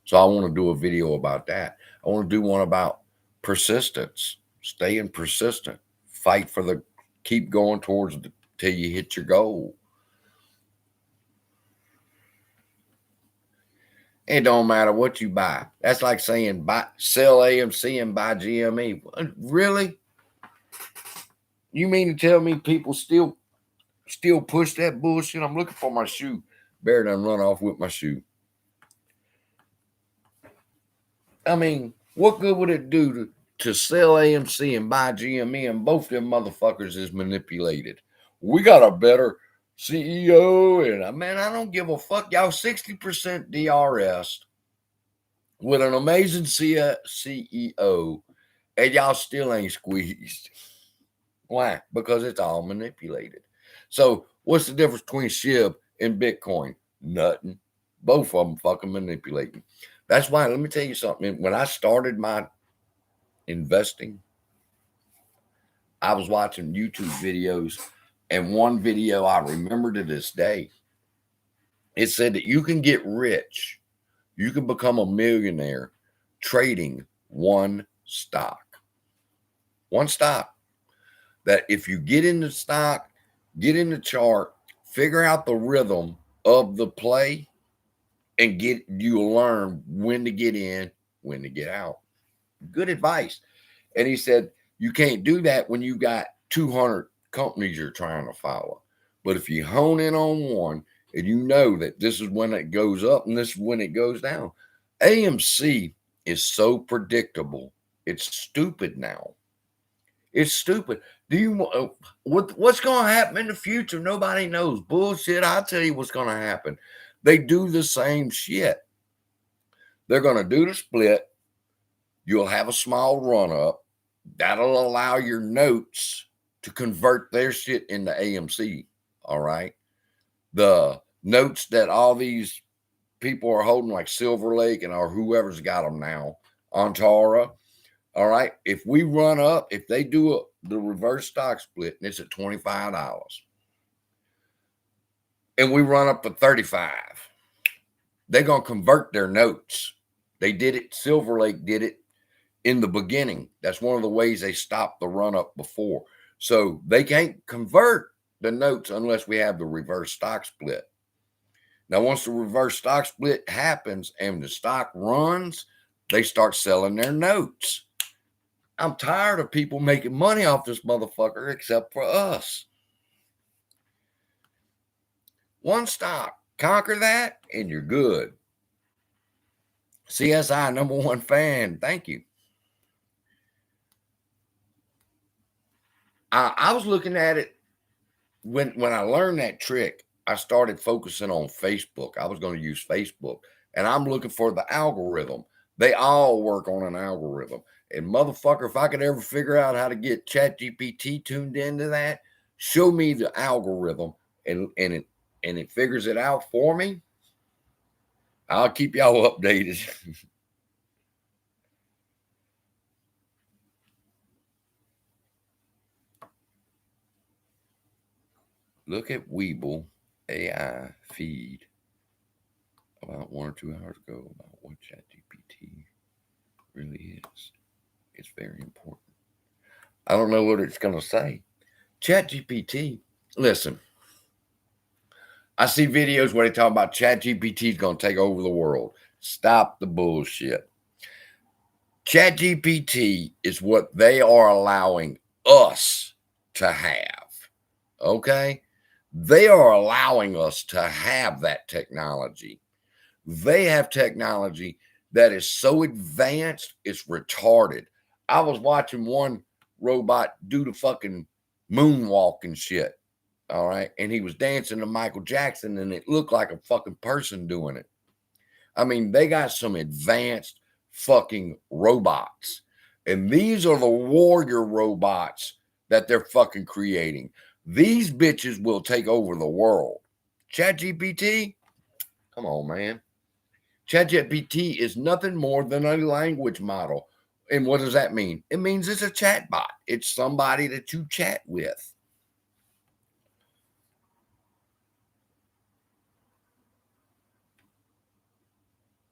So I want to do a video about that. I want to do one about persistence, staying persistent, fight for the, keep going towards till you hit your goal. It don't matter what you buy. That's like saying sell AMC and buy GME. Really? You mean to tell me people still push that bullshit? I'm looking for my shoe. Bear done run off with my shoe. I mean, what good would it do to sell AMC and buy GME, and both them motherfuckers is manipulated? We got a better CEO, and man, I don't give a fuck. Y'all 60% DRS with an amazing CEO, and y'all still ain't squeezed. Why? Because it's all manipulated. So what's the difference between SHIB and Bitcoin? Nothing. Both of them fucking manipulating. That's why, let me tell you something. When I started my investing, I was watching YouTube videos, and one video I remember to this day, it said that you can get rich, you can become a millionaire trading one stock. One stock. That if you get in the stock, get in the chart, figure out the rhythm of the play, and you'll learn when to get in, when to get out. Good advice. And he said, you can't do that when you got 200 companies you're trying to follow. But if you hone in on one, and you know that this is when it goes up and this is when it goes down. AMC is so predictable. It's stupid now. It's stupid. Do you what's going to happen in the future? Nobody knows. Bullshit. I'll tell you what's going to happen. They do the same shit. They're going to do the split. You'll have a small run up. That'll allow your notes to convert their shit into AMC. All right. The notes that all these people are holding, like Silver Lake and or whoever's got them now, Antara. All right. If we run up, if they do the reverse stock split and it's at $25 and we run up to 35, they're going to convert their notes. They did it. Silver Lake did it in the beginning. That's one of the ways they stopped the run up before. So they can't convert the notes unless we have the reverse stock split. Now, once the reverse stock split happens and the stock runs, they start selling their notes. I'm tired of people making money off this motherfucker except for us. One stock, conquer that, and you're good. CSI #1 fan, thank you. I was looking at it when I learned that trick. I started focusing on Facebook. I was going to use Facebook, and I'm looking for the algorithm. They all work on an algorithm. And motherfucker, if I could ever figure out how to get ChatGPT tuned into that, show me the algorithm and it figures it out for me, I'll keep y'all updated. Look at Weeble AI feed about 1 or 2 hours ago about what ChatGPT really is. It's very important. I don't know what it's going to say. ChatGPT, listen, I see videos where they talk about ChatGPT is going to take over the world. Stop the bullshit. ChatGPT is what they are allowing us to have. Okay? They are allowing us to have that technology. They have technology that is so advanced, it's retarded. I was watching one robot do the fucking moonwalk and shit. All right. And he was dancing to Michael Jackson and it looked like a fucking person doing it. I mean, they got some advanced fucking robots. And these are the warrior robots that they're fucking creating. These bitches will take over the world. ChatGPT, come on, man. ChatGPT is nothing more than a language model. And what does that mean? It means it's a chat bot. It's somebody that you chat with.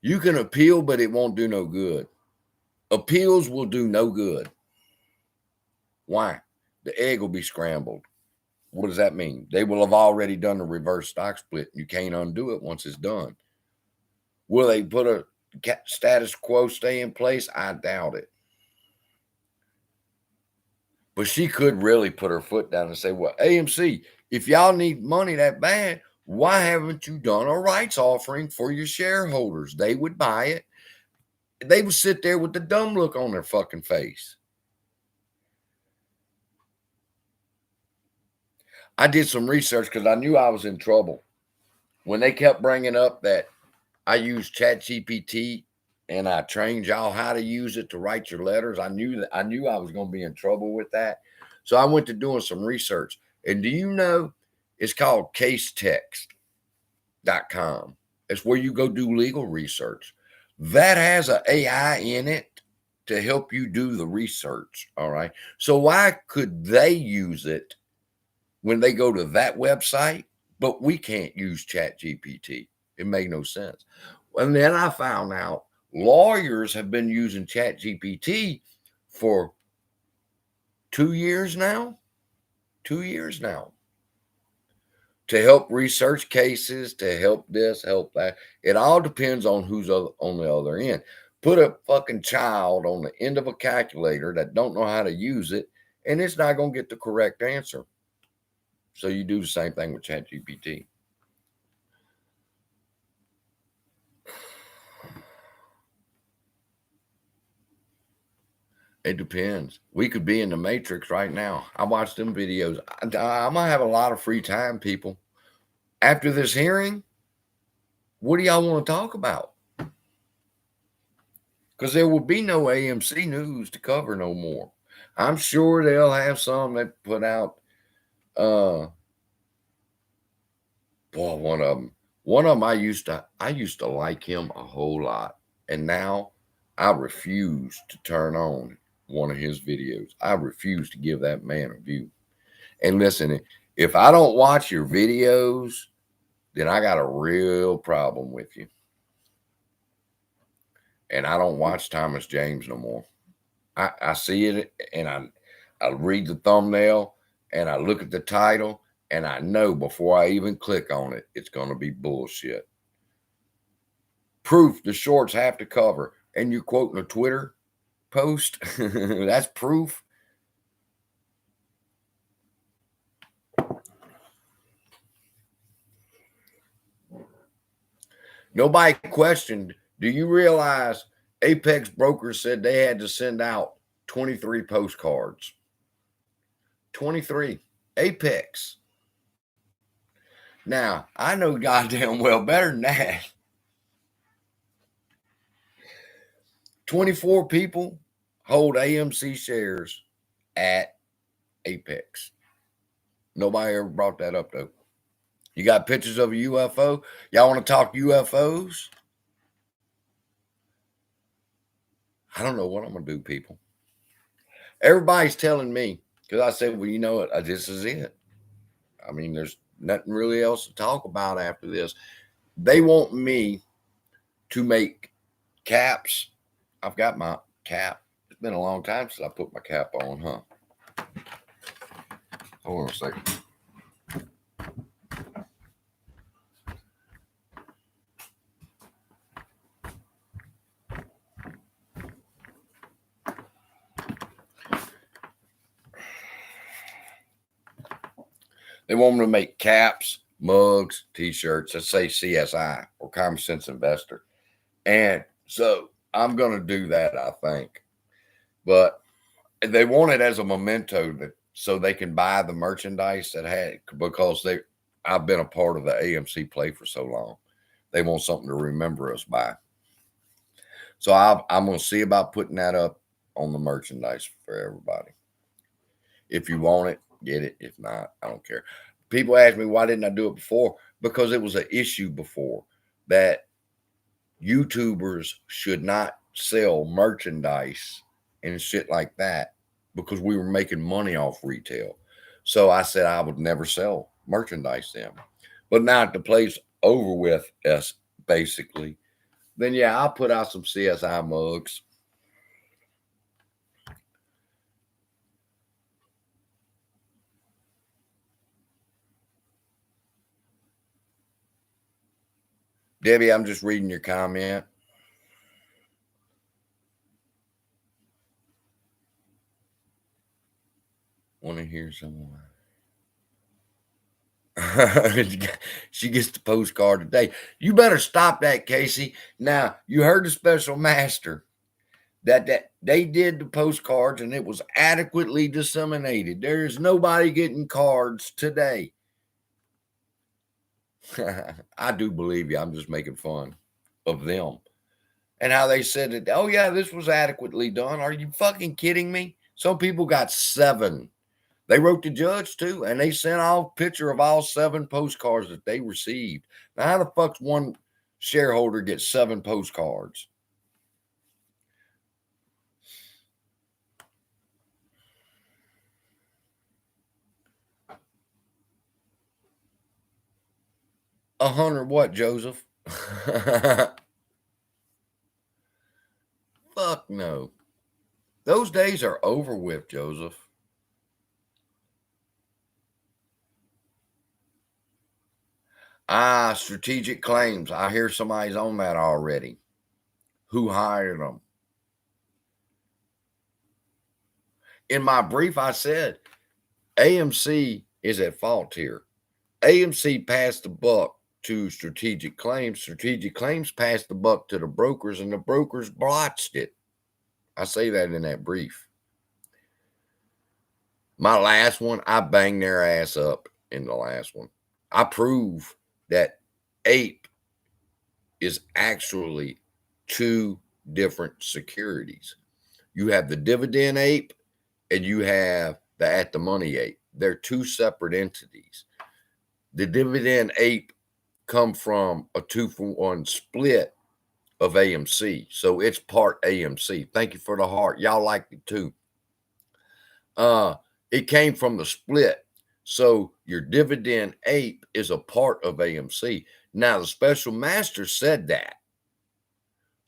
You can appeal, but it won't do no good. Appeals will do no good. Why? The egg will be scrambled. What does that mean? They will have already done the reverse stock split. You can't undo it once it's done. Will they put a status quo stay in place? I doubt it. But she could really put her foot down and say, well, AMC, if y'all need money that bad, why haven't you done a rights offering for your shareholders? They would buy it. They would sit there with the dumb look on their fucking face. I did some research because I knew I was in trouble. When they kept bringing up that I use ChatGPT and I trained y'all how to use it to write your letters, I knew I was going to be in trouble with that. So I went to doing some research. And do you know it's called casetext.com. It's where you go do legal research. That has an AI in it to help you do the research. All right. So why could they use it when they go to that website, but we can't use ChatGPT? It made no sense. And then I found out lawyers have been using ChatGPT for 2 years now. 2 years now. To help research cases, to help this, help that. It all depends on who's on the other end. Put a fucking child on the end of a calculator that don't know how to use it, and it's not going to get the correct answer. So you do the same thing with ChatGPT. It depends. We could be in the Matrix right now. I watched them videos. I'm going to have a lot of free time, people. After this hearing, what do y'all want to talk about? Because there will be no AMC news to cover no more. I'm sure they'll have some that put out, boy, one of them I used to like him a whole lot. And now I refuse to turn on one of his videos. I refuse to give that man a view. And listen, if I don't watch your videos, then I got a real problem with you. And I don't watch Thomas James no more. I see it and I read the thumbnail and I look at the title and I know before I even click on it, it's going to be bullshit. Proof the shorts have to cover. And you're quoting a Twitter post. That's proof. Nobody questioned. Do you realize Apex brokers said they had to send out 23 postcards? 23. Apex. Now, I know goddamn well better than that. 24 people hold AMC shares at Apex. Nobody ever brought that up, though. You got pictures of a UFO? Y'all want to talk UFOs? I don't know what I'm going to do, people. Everybody's telling me, because I said, well, you know what? This is it. I mean, there's nothing really else to talk about after this. They want me to make caps. I've got my cap. It's been a long time since I put my cap on, huh? Hold on a second. They want me to make caps, mugs, t-shirts that say CSI or Common Sense Investor. And so I'm going to do that, I think. But they want it as a memento so they can buy the merchandise that had, because I've been a part of the AMC play for so long. They want something to remember us by. So I'm going to see about putting that up on the merchandise for everybody. If you want it, get it. If not, I don't care. People ask me, why didn't I do it before? Because it was an issue before that YouTubers should not sell merchandise and shit like that because we were making money off retail. So I said I would never sell merchandise then. But now that the play's over with us, basically, then yeah, I'll put out some CSI mugs. Debbie, I'm just reading your comment. Want to hear someone? She gets the postcard today. You better stop that, Casey. Now, you heard the special master that they did the postcards and it was adequately disseminated. There is nobody getting cards today. I do believe you. I'm just making fun of them and how they said it. Oh, yeah, this was adequately done. Are you fucking kidding me? Some people got 7. They wrote the judge too, and they sent out a picture of all 7 postcards that they received. Now, how the fuck's one shareholder get 7 postcards? $100 what, Joseph? Fuck no. Those days are over with, Joseph. Strategic claims. I hear somebody's on that already. Who hired them? In my brief, I said AMC is at fault here. AMC passed the buck to strategic claims. Strategic claims passed the buck to the brokers, and the brokers botched it. I say that in that brief. My last one, I banged their ass up in the last one. I prove that APE is actually 2 different securities. You have the dividend APE and you have the at the money APE. They're 2 separate entities. The dividend APE come from a 2-for-1 split of AMC. So it's part AMC. Thank you for the heart. Y'all like it too. It came from the split. So your dividend APE is a part of AMC. Now the special master said that.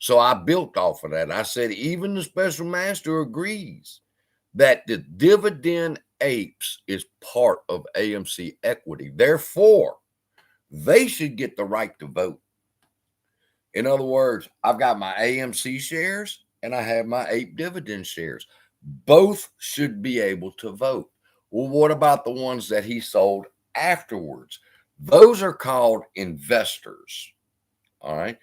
So I built off of that. I said, even the special master agrees that the dividend apes is part of AMC equity. Therefore, they should get the right to vote. In other words, I've got my AMC shares and I have my APE dividend shares. Both should be able to vote. Well, what about the ones that he sold afterwards? Those are called investors. All right.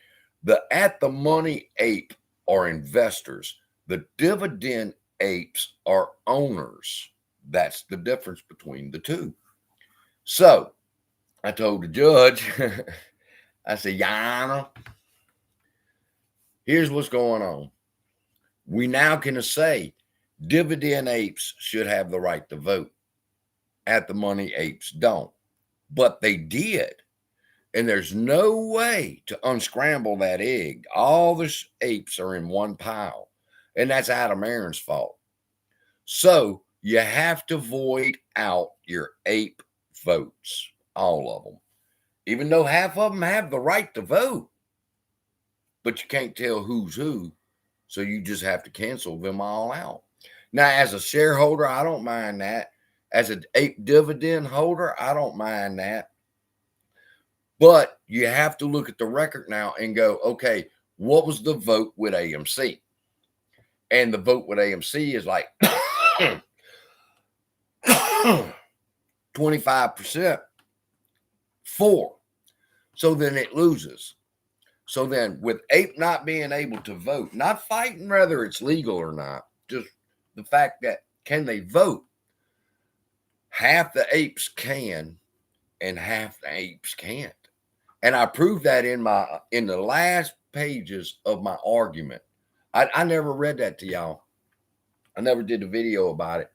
The at the money ape are investors. The dividend apes are owners. That's the difference between the two. So I told the judge, I said, Yana, here's what's going on. We now can say dividend apes should have the right to vote. At the money apes don't. But they did. And there's no way to unscramble that egg. All the apes are in one pile. And that's Adam Aaron's fault. So you have to void out your ape votes, all of them. Even though half of them have the right to vote. But you can't tell who's who. So you just have to cancel them all out. Now, as a shareholder, I don't mind that. As an ape dividend holder, I don't mind that. But you have to look at the record now and go, okay, what was the vote with AMC? And the vote with AMC is like 25% for. So then it loses. So then with APE not being able to vote, not fighting whether it's legal or not, just the fact that can they vote? Half the apes can and half the apes can't. And I proved that in the last pages of my argument. I never read that to y'all. I never did a video about it.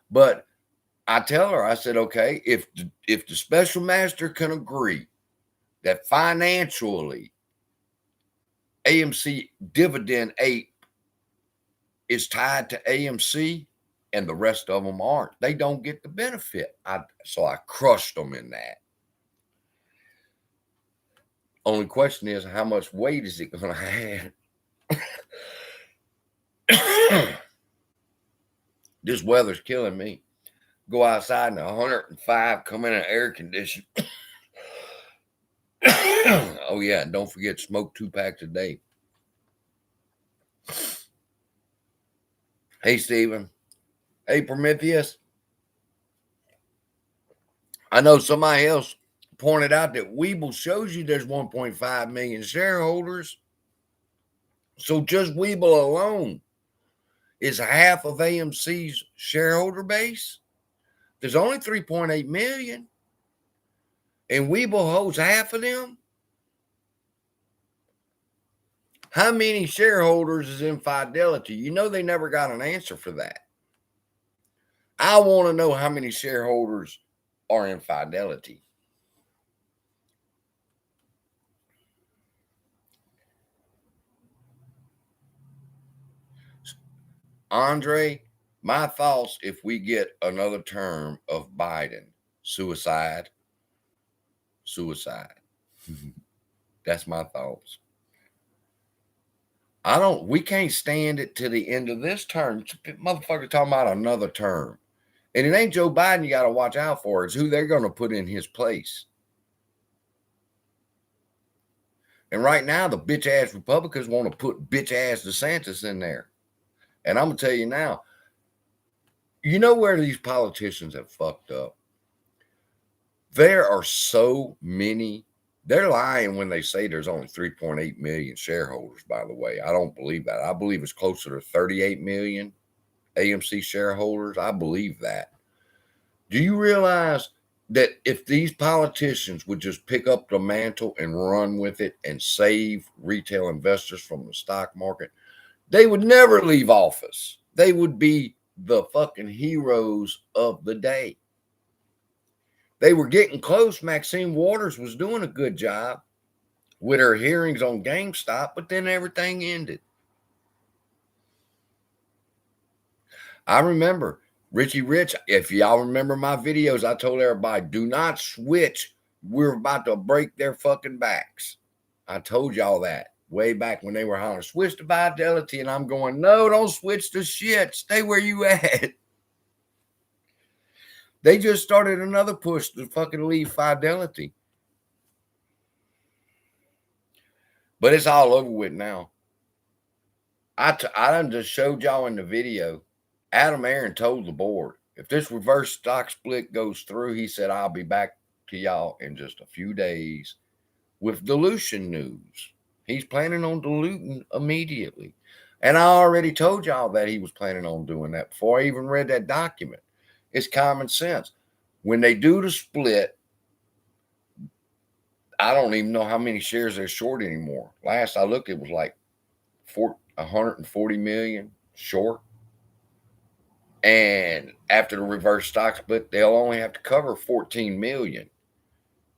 But I tell her, I said, okay, if the special master can agree that financially AMC dividend APE is tied to AMC and the rest of them aren't. They don't get the benefit. So I crushed them in that. Only question is, how much weight is it going to have? This weather's killing me. Go outside in 105, come in an air condition. Oh, yeah. And don't forget, smoke 2 packs a day. Hey, Stephen. Hey, Prometheus. I know somebody else pointed out that Webull shows you there's 1.5 million shareholders. So just Webull alone is half of AMC's shareholder base. There's only 3.8 million. And Webull holds half of them. How many shareholders is in Fidelity? You know they never got an answer for that. I want to know how many shareholders are in Fidelity. Andre, my thoughts if we get another term of Biden, suicide. That's my thoughts. We can't stand it to the end of this term. Motherfucker talking about another term. And it ain't Joe Biden you got to watch out for. It's who they're going to put in his place. And right now, the bitch-ass Republicans want to put bitch-ass DeSantis in there. And I'm going to tell you now, you know where these politicians have fucked up? There are so many. They're lying when they say there's only 3.8 million shareholders, by the way. I don't believe that. I believe it's closer to 38 million AMC shareholders. I believe that. Do you realize that if these politicians would just pick up the mantle and run with it and save retail investors from the stock market, they would never leave office. They would be the fucking heroes of the day. They were getting close. Maxine Waters was doing a good job with her hearings on GameStop, but then everything ended. I remember Richie Rich. If y'all remember my videos, I told everybody, do not switch. We're about to break their fucking backs. I told y'all that way back when they were hollering, switch to Fidelity. And I'm going, no, don't switch to shit. Stay where you at. They just started another push to fucking leave Fidelity. But it's all over with now. I done just showed y'all in the video. Adam Aaron told the board, if this reverse stock split goes through, he said, I'll be back to y'all in just a few days with dilution news. He's planning on diluting immediately. And I already told y'all that he was planning on doing that before I even read that document. It's common sense. When they do the split, I don't even know how many shares they're short anymore. Last I looked, it was like 140 million short. And after the reverse stock split, they'll only have to cover 14 million.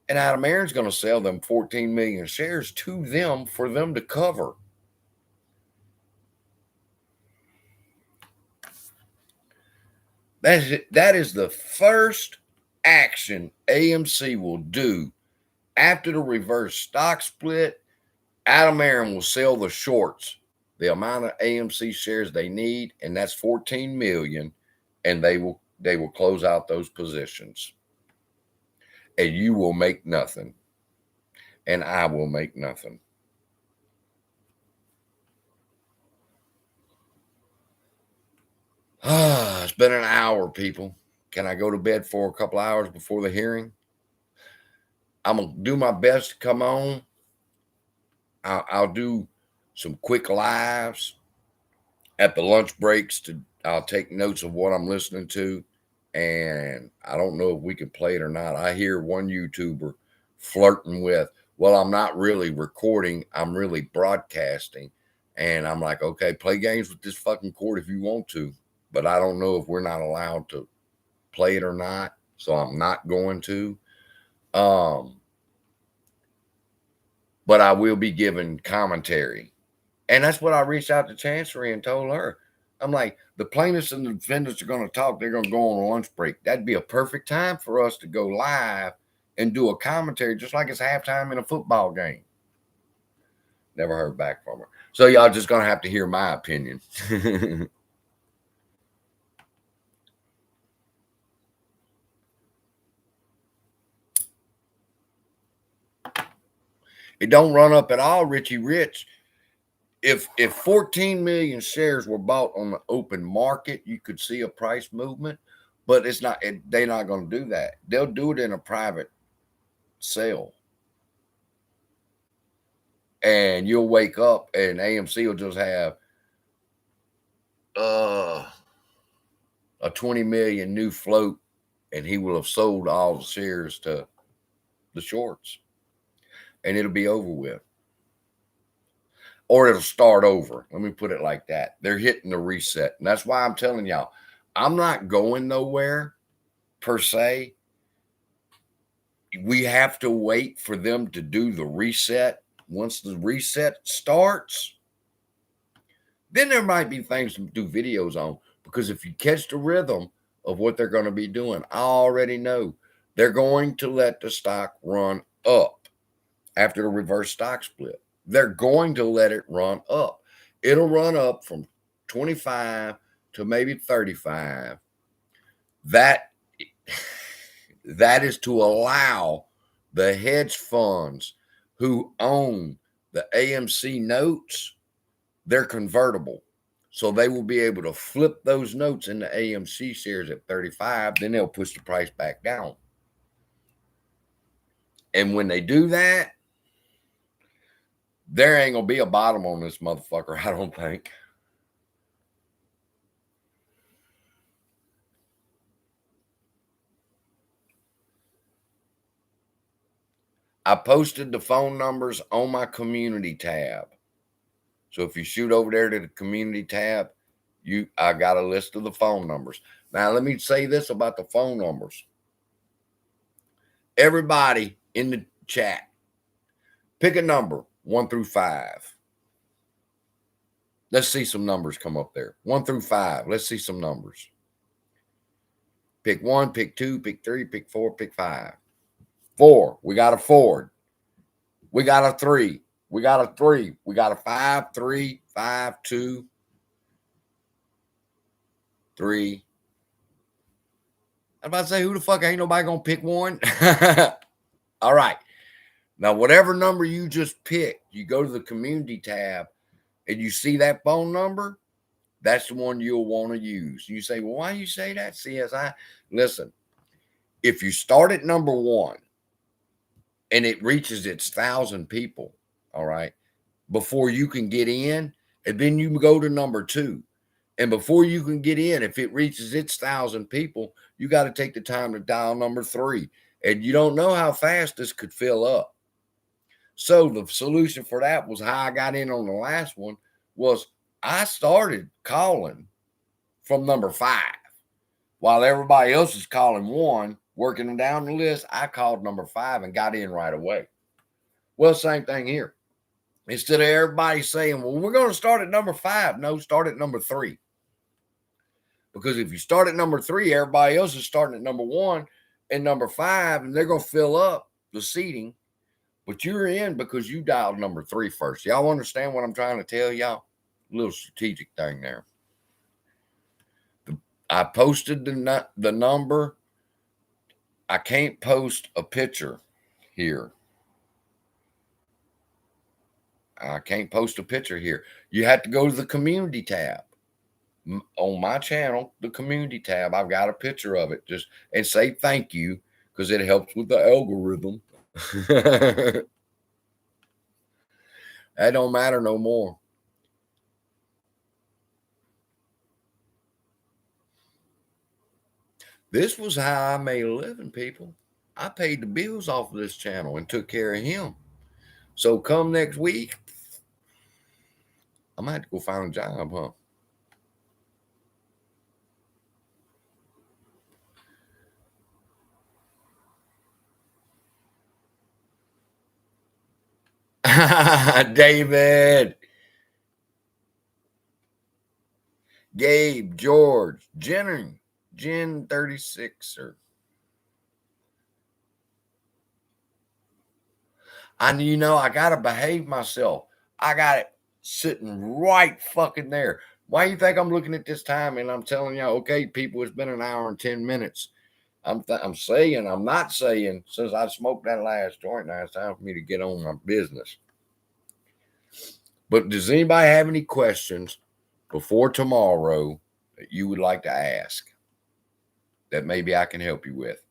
And Adam Aaron's going to sell them 14 million shares to them for them to cover. That is the first action AMC will do after the reverse stock split. Adam Aaron will sell the shorts, the amount of AMC shares they need, and that's 14 million, and they will close out those positions. And you will make nothing. And I will make nothing. It's been an hour, people. Can I go to bed for a couple hours before the hearing? I'm going to do my best to come on. I'll do some quick lives at the lunch breaks. I'll take notes of what I'm listening to. And I don't know if we can play it or not. I hear one YouTuber flirting with, well, I'm not really recording. I'm really broadcasting. And I'm like, okay, play games with this fucking cord if you want to. But I don't know if we're not allowed to play it or not. So I'm not going to. But I will be giving commentary And that's what I reached out to Chancery and told her. I'm like, the plaintiffs and the defendants are going to talk. They're going to go on a lunch break. That'd be a perfect time for us to go live and do a commentary, just like it's halftime in a football game. Never heard back from her. So y'all just going to have to hear my opinion. It don't run up at all, Richie Rich. If 14 million shares were bought on the open market, you could see a price movement, but it's not. They're not going to do that. They'll do it in a private sale, and you'll wake up and AMC will just have a 20 million new float, and he will have sold all the shares to the shorts, and it'll be over with. Or it'll start over. Let me put it like that. They're hitting the reset. And that's why I'm telling y'all, I'm not going nowhere per se. We have to wait for them to do the reset. Once the reset starts, then there might be things to do videos on. Because if you catch the rhythm of what they're going to be doing, I already know they're going to let the stock run up after the reverse stock split. They're going to let it run up. It'll run up from 25 to maybe 35. That is to allow the hedge funds who own the AMC notes, they're convertible. So they will be able to flip those notes into AMC shares at 35. Then they'll push the price back down. And when they do that, there ain't going to be a bottom on this motherfucker, I don't think. I posted the phone numbers on my community tab. So if you shoot over there to the community tab, I got a list of the phone numbers. Now, let me say this about the phone numbers. Everybody in the chat, pick a number 1 through 5. Let's see some numbers come up there. 1 through 5. Let's see some numbers. Pick 1, pick 2, pick 3, pick 4, pick 5. 4. We got a 4. We got a 3. We got a 3. We got a 5, 3, 5, 2, 3. I'm about to say, who the fuck ain't nobody gonna pick 1? All right. Now, whatever number you just picked, you go to the community tab and you see that phone number, that's the one you'll want to use. You say, well, why do you say that, CSI? Listen, if you start at number 1 and it reaches its 1,000 people, all right, before you can get in, and then you go to number 2. And before you can get in, if it reaches its 1,000 people, you got to take the time to dial number 3. And you don't know how fast this could fill up. So the solution for that was how I got in on the last one was I started calling from number 5. While everybody else is calling 1, working them down the list, I called number 5 and got in right away. Well, same thing here. Instead of everybody saying, well, we're going to start at number 5. No, start at number 3. Because if you start at number 3, everybody else is starting at number 1 and number 5, and they're going to fill up the seating. But you're in because you dialed number 3 first. Y'all understand what I'm trying to tell y'all? A little strategic thing there. I posted the number. I can't post a picture here. I can't post a picture here. You have to go to the community tab. On my channel, the community tab, I've got a picture of it. Just and say thank you because it helps with the algorithm. That don't matter no more. This was how I made a living, people. I paid the bills off of this channel and took care of him. So come next week, I might have to go find a job, huh? David. Gabe, George, Jen 36, or I gotta behave myself. I got it sitting right fucking there. Why do you think I'm looking at this time and I'm telling y'all, okay, people, it's been an hour and 10 minutes. I'm not saying since I smoked that last joint, now it's time for me to get on my business. But does anybody have any questions before tomorrow that you would like to ask that maybe I can help you with?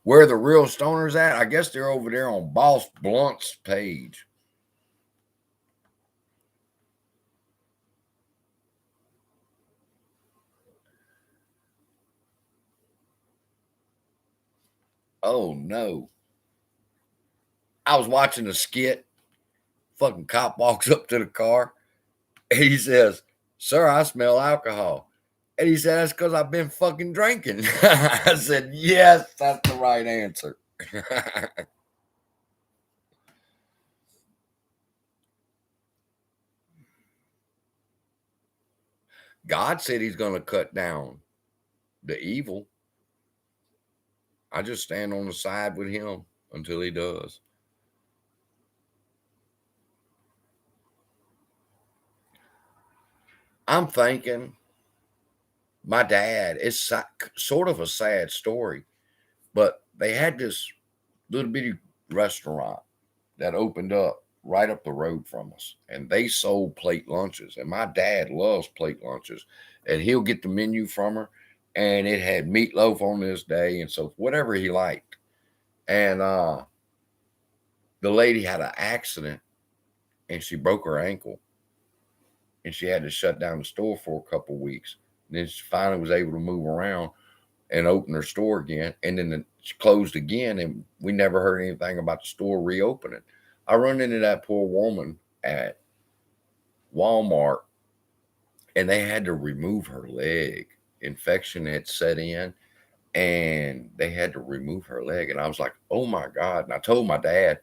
Where the real stoners at? I guess they're over there on Boss Blunt's page. Oh no. I was watching a skit. Fucking cop walks up to the car and he says, "Sir, I smell alcohol." And he said, "That's because I've been fucking drinking." I said, "Yes, that's the right answer." God said he's going to cut down the evil. I just stand on the side with him until he does. I'm thinking my dad, it's sort of a sad story, but they had this little bitty restaurant that opened up right up the road from us, and they sold plate lunches. And my dad loves plate lunches, and he'll get the menu from her, and it had meatloaf on this day, and so whatever he liked. And the lady had an accident, and she broke her ankle, and she had to shut down the store for a couple weeks. And then she finally was able to move around and open her store again, and then she closed again, and we never heard anything about the store reopening. I run into that poor woman at Walmart, and they had to remove her leg. Infection had set in, and they had to remove her leg. And I was like, "Oh my God." And I told my dad,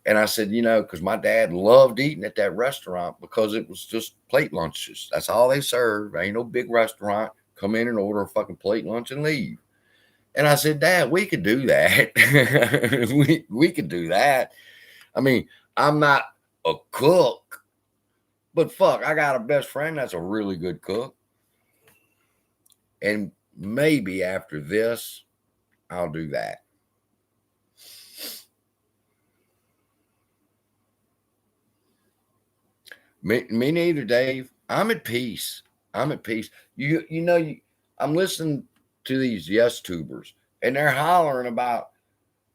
and I said, because my dad loved eating at that restaurant because it was just plate lunches. That's all they serve. Ain't no big restaurant. Come in and order a fucking plate lunch and leave. And I said, "Dad, we could do that. we could do that. I mean, I'm not a cook, but fuck, I got a best friend that's a really good cook. And maybe after this, I'll do that." Me neither, Dave. I'm at peace. I'm at peace. I'm listening to these yes tubers, and they're hollering about,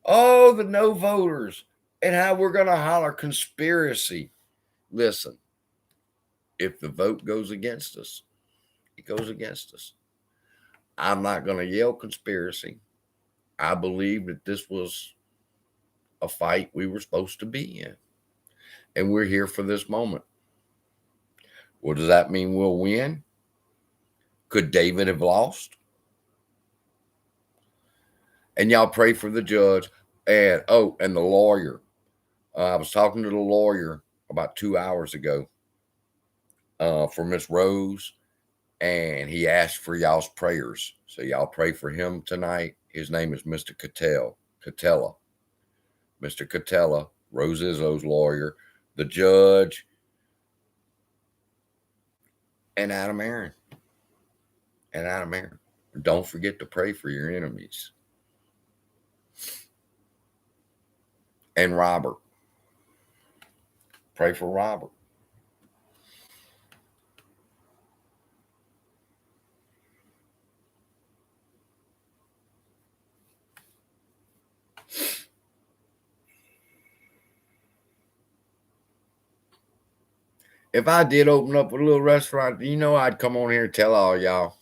oh, the no voters and how we're going to holler conspiracy. Listen, if the vote goes against us, it goes against us. I'm not going to yell conspiracy. I believe that this was a fight we were supposed to be in, and we're here for this moment. Well, does that mean we'll win? Could David have lost? And y'all pray for the judge. And and the lawyer. I was talking to the lawyer about 2 hours ago for Miss Rose, and he asked for y'all's prayers. So y'all pray for him tonight. His name is Mr. Catella. Mr. Catella, Rose Izzo's lawyer, the judge, and Adam Aaron. And Adam Aaron. Don't forget to pray for your enemies. And Robert. Pray for Robert. If I did open up a little restaurant, I'd come on here and tell all y'all.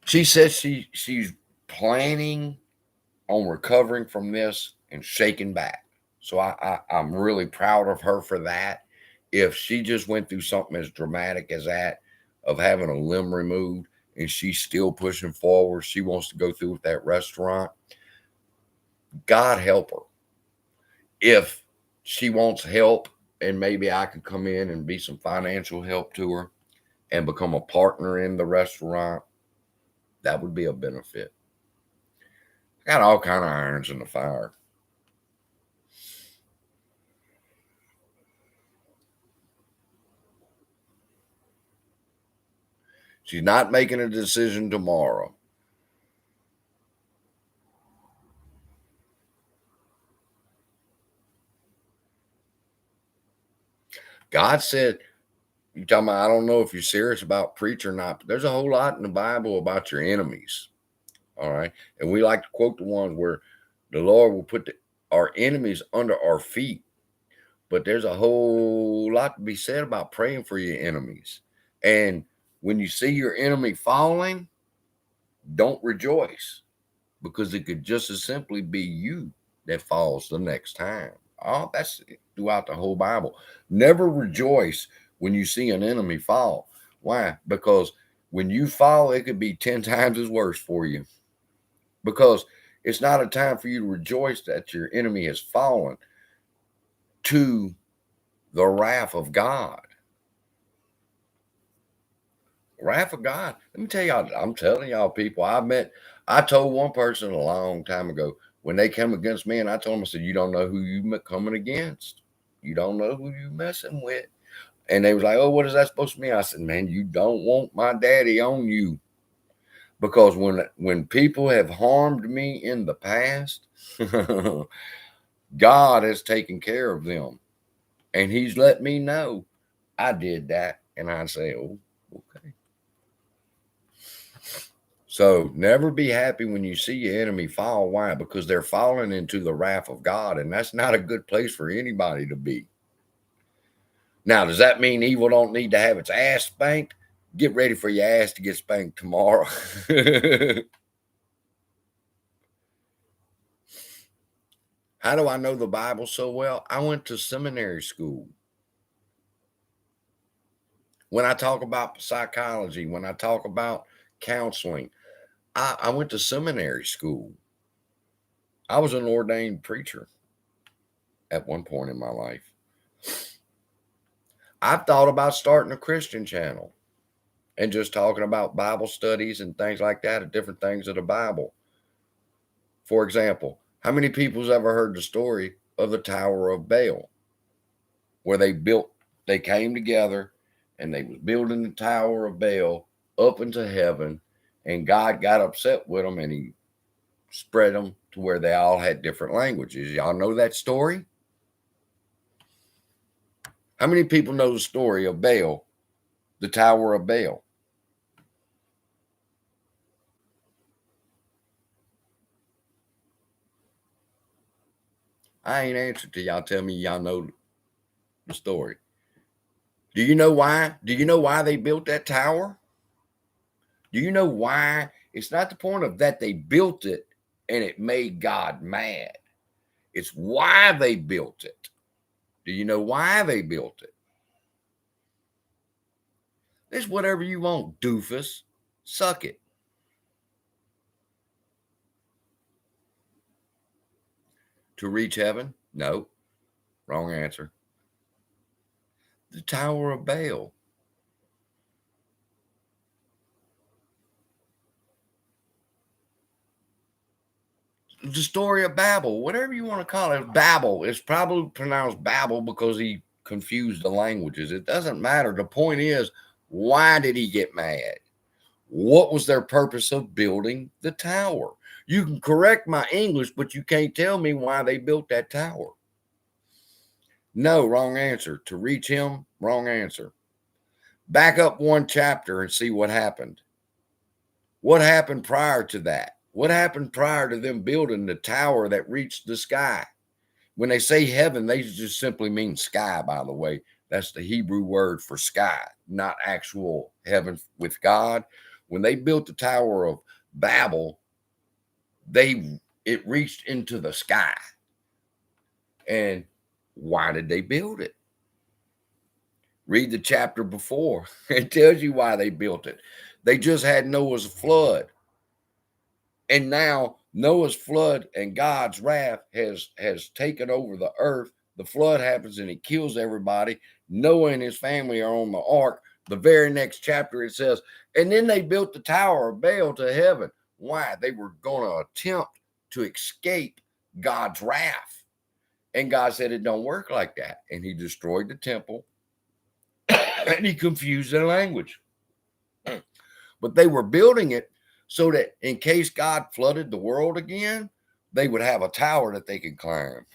She says she's planning on recovering from this and shaking back. So I'm really proud of her for that. If she just went through something as dramatic as that, of having a limb removed, and she's still pushing forward, she wants to go through with that restaurant, God help her. if she wants help and maybe I could come in and be some financial help to her and become a partner in the restaurant, that would be a benefit. Got all kind of irons in the fire. She's not making a decision tomorrow. God said, you talking about, I don't know if you're serious about preach or not, but there's a whole lot in the Bible about your enemies. All right. And we like to quote the ones where the Lord will put our enemies under our feet. But there's a whole lot to be said about praying for your enemies. And when you see your enemy falling, don't rejoice, because it could just as simply be you that falls the next time. Oh, that's throughout the whole Bible. Never rejoice when you see an enemy fall. Why? Because when you fall, it could be 10 times as worse for you. Because it's not a time for you to rejoice that your enemy has fallen to the wrath of God. Wrath of God. Let me tell y'all, I'm telling y'all, people, I told one person a long time ago when they came against me, and I told them, I said, you don't know who you coming against. You don't know who you messing with. And they was like, oh, what is that supposed to mean? I said, man, you don't want my daddy on you. Because when people have harmed me in the past, God has taken care of them. And he's let me know I did that. And I say, oh, okay. So never be happy when you see your enemy fall. Why? Because they're falling into the wrath of God. And that's not a good place for anybody to be. Now, does that mean evil don't need to have its ass spanked? Get ready for your ass to get spanked tomorrow. How do I know the Bible so well? I went to seminary school. When I talk about psychology, when I talk about counseling, I went to seminary school. I was an ordained preacher at one point in my life. I've thought about starting a Christian channel and just talking about Bible studies and things like that, and different things of the Bible. For example, how many people's ever heard the story of the Tower of Babel, where they came together and they was building the Tower of Babel up into heaven, and God got upset with them and he spread them to where they all had different languages. Y'all know that story? How many people know the story of Babel, the Tower of Babel? I ain't answered to y'all. Tell me y'all know the story. Do you know why? Do you know why they built that tower? Do you know why? It's not the point of that they built it and it made God mad. It's why they built it. Do you know why they built it? It's whatever you want, doofus. Suck it. To reach heaven? No. Wrong answer. The Tower of Babel. The story of Babel, whatever you want to call it. Babel. It's probably pronounced Babel because he confused the languages. It doesn't matter. The point is, why did he get mad? What was their purpose of building the tower? You can correct my English, but you can't tell me why they built that tower. No, wrong answer. To reach him, wrong answer. Back up one chapter and see what happened. What happened prior to that? What happened prior to them building the tower that reached the sky? When they say heaven, they just simply mean sky, by the way. That's the Hebrew word for sky, not actual heaven with God. When they built the Tower of Babel, it reached into the sky. And why did they build it? Read the chapter before. It tells you why they built it. They just had Noah's flood. And now Noah's flood and God's wrath has taken over the earth. The flood happens and it kills everybody. Noah and his family are on the ark. The very next chapter it says, and then they built the Tower of Babel to heaven. Why? They were going to attempt to escape God's wrath. And God said it don't work like that. And he destroyed the temple and he confused their language. But they were building it so that in case God flooded the world again, they would have a tower that they could climb.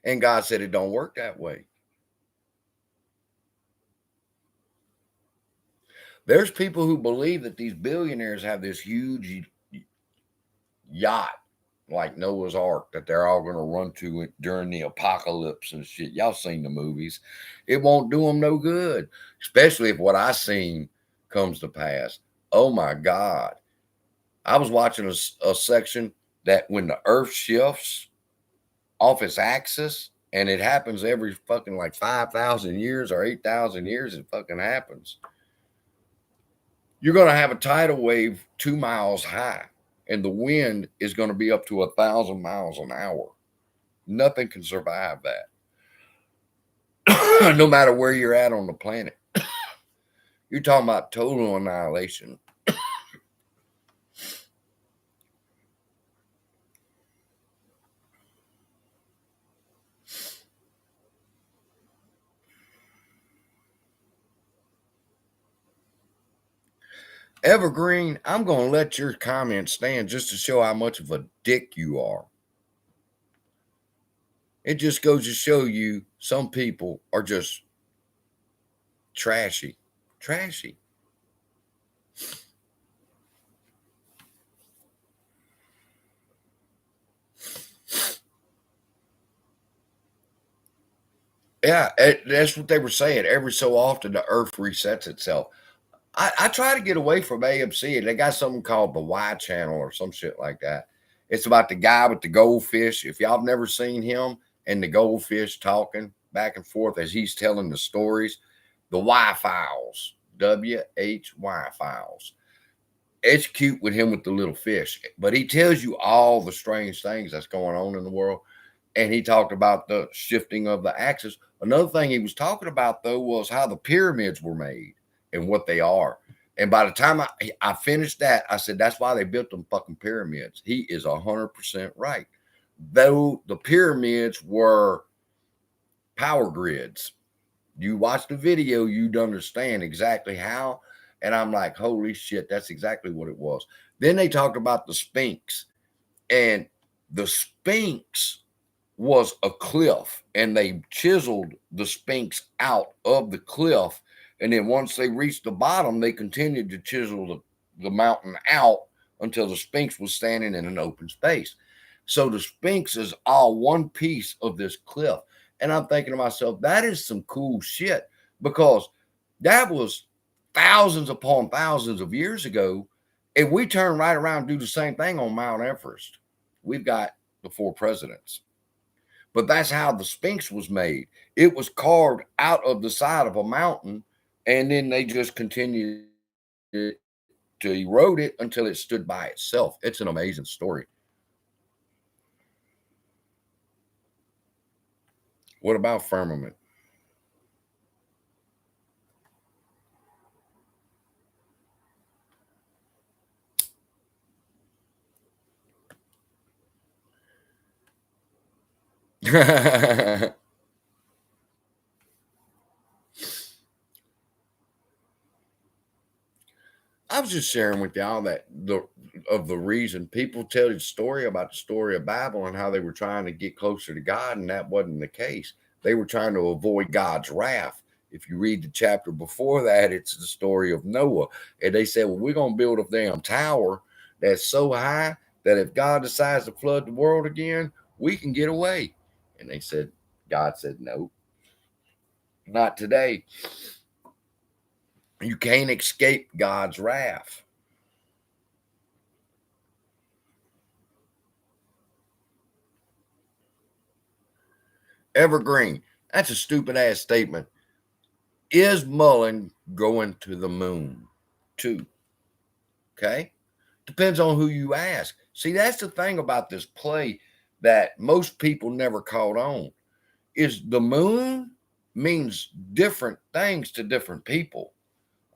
And God said it don't work that way. There's people who believe that these billionaires have this huge yacht like Noah's Ark that they're all going to run to it during the apocalypse and shit. Y'all seen the movies. It won't do them no good, especially if what I seen comes to pass. Oh my God. I was watching a section that when the earth shifts off its axis, and it happens every fucking like 5,000 years or 8,000 years, it fucking happens. You're going to have a tidal wave 2 miles high, and the wind is going to be up to 1,000 miles an hour. Nothing can survive that, no matter where you're at on the planet. You're talking about total annihilation. Evergreen, I'm going to let your comment stand just to show how much of a dick you are. It just goes to show you some people are just trashy. Trashy. Yeah, that's what they were saying. Every so often, the earth resets itself. I try to get away from AMC, and they got something called the Y channel or some shit like that. It's about the guy with the goldfish. If y'all have never seen him and the goldfish talking back and forth as he's telling the stories, the Y files, WHY files. It's cute with him with the little fish, but he tells you all the strange things that's going on in the world. And he talked about the shifting of the axis. Another thing he was talking about, though, was how the pyramids were made and what they are. And by the time I finished that, I said, that's why they built them fucking pyramids. He is 100% right. Though the pyramids were power grids. You watch the video, you'd understand exactly how. And I'm like, holy shit, that's exactly what it was. Then they talked about the Sphinx. And the Sphinx was a cliff, and they chiseled the Sphinx out of the cliff. And then once they reached the bottom, they continued to chisel the mountain out until the Sphinx was standing in an open space. So the Sphinx is all one piece of this cliff. And I'm thinking to myself, that is some cool shit, because that was thousands upon thousands of years ago. If we turn right around and do the same thing on Mount Everest, we've got the 4 presidents. But that's how the Sphinx was made. It was carved out of the side of a mountain, and then they just continued to erode it until it stood by itself. It's an amazing story. What about firmament? I was just sharing with y'all that the reason people tell the story about the story of Babel and how they were trying to get closer to God, and that wasn't the case. They were trying to avoid God's wrath. If you read the chapter before that, it's the story of Noah. And they said, well, we're going to build a damn tower that's so high that if God decides to flood the world again, we can get away. And they said, God said, no, not today. You can't escape God's wrath. Evergreen. That's a stupid ass statement. Is Mullen going to the moon? too. Okay? Depends on who you ask. See, that's the thing about this play that most people never caught on is the moon means different things to different people.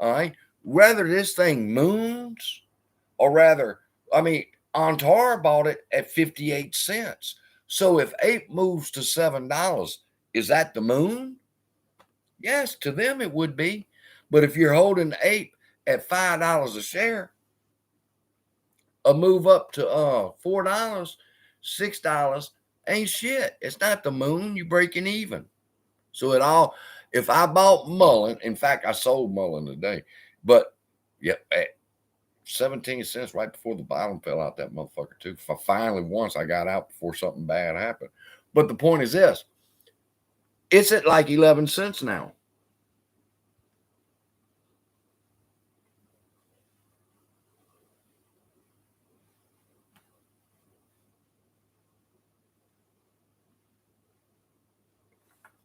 All right. Whether this thing moons or rather, I mean, Antara bought it at 58 cents. So if APE moves to $7, is that the moon? Yes, to them it would be. But if you're holding APE at $5 a share, a move up to $4, $6 ain't shit. It's not the moon. You're breaking even. So it all, if I bought Mullen, in fact, I sold Mullen today, but yeah, at 17 cents right before the bottom fell out, that motherfucker too. Finally, once I got out before something bad happened. But the point is this, it's at like 11 cents now.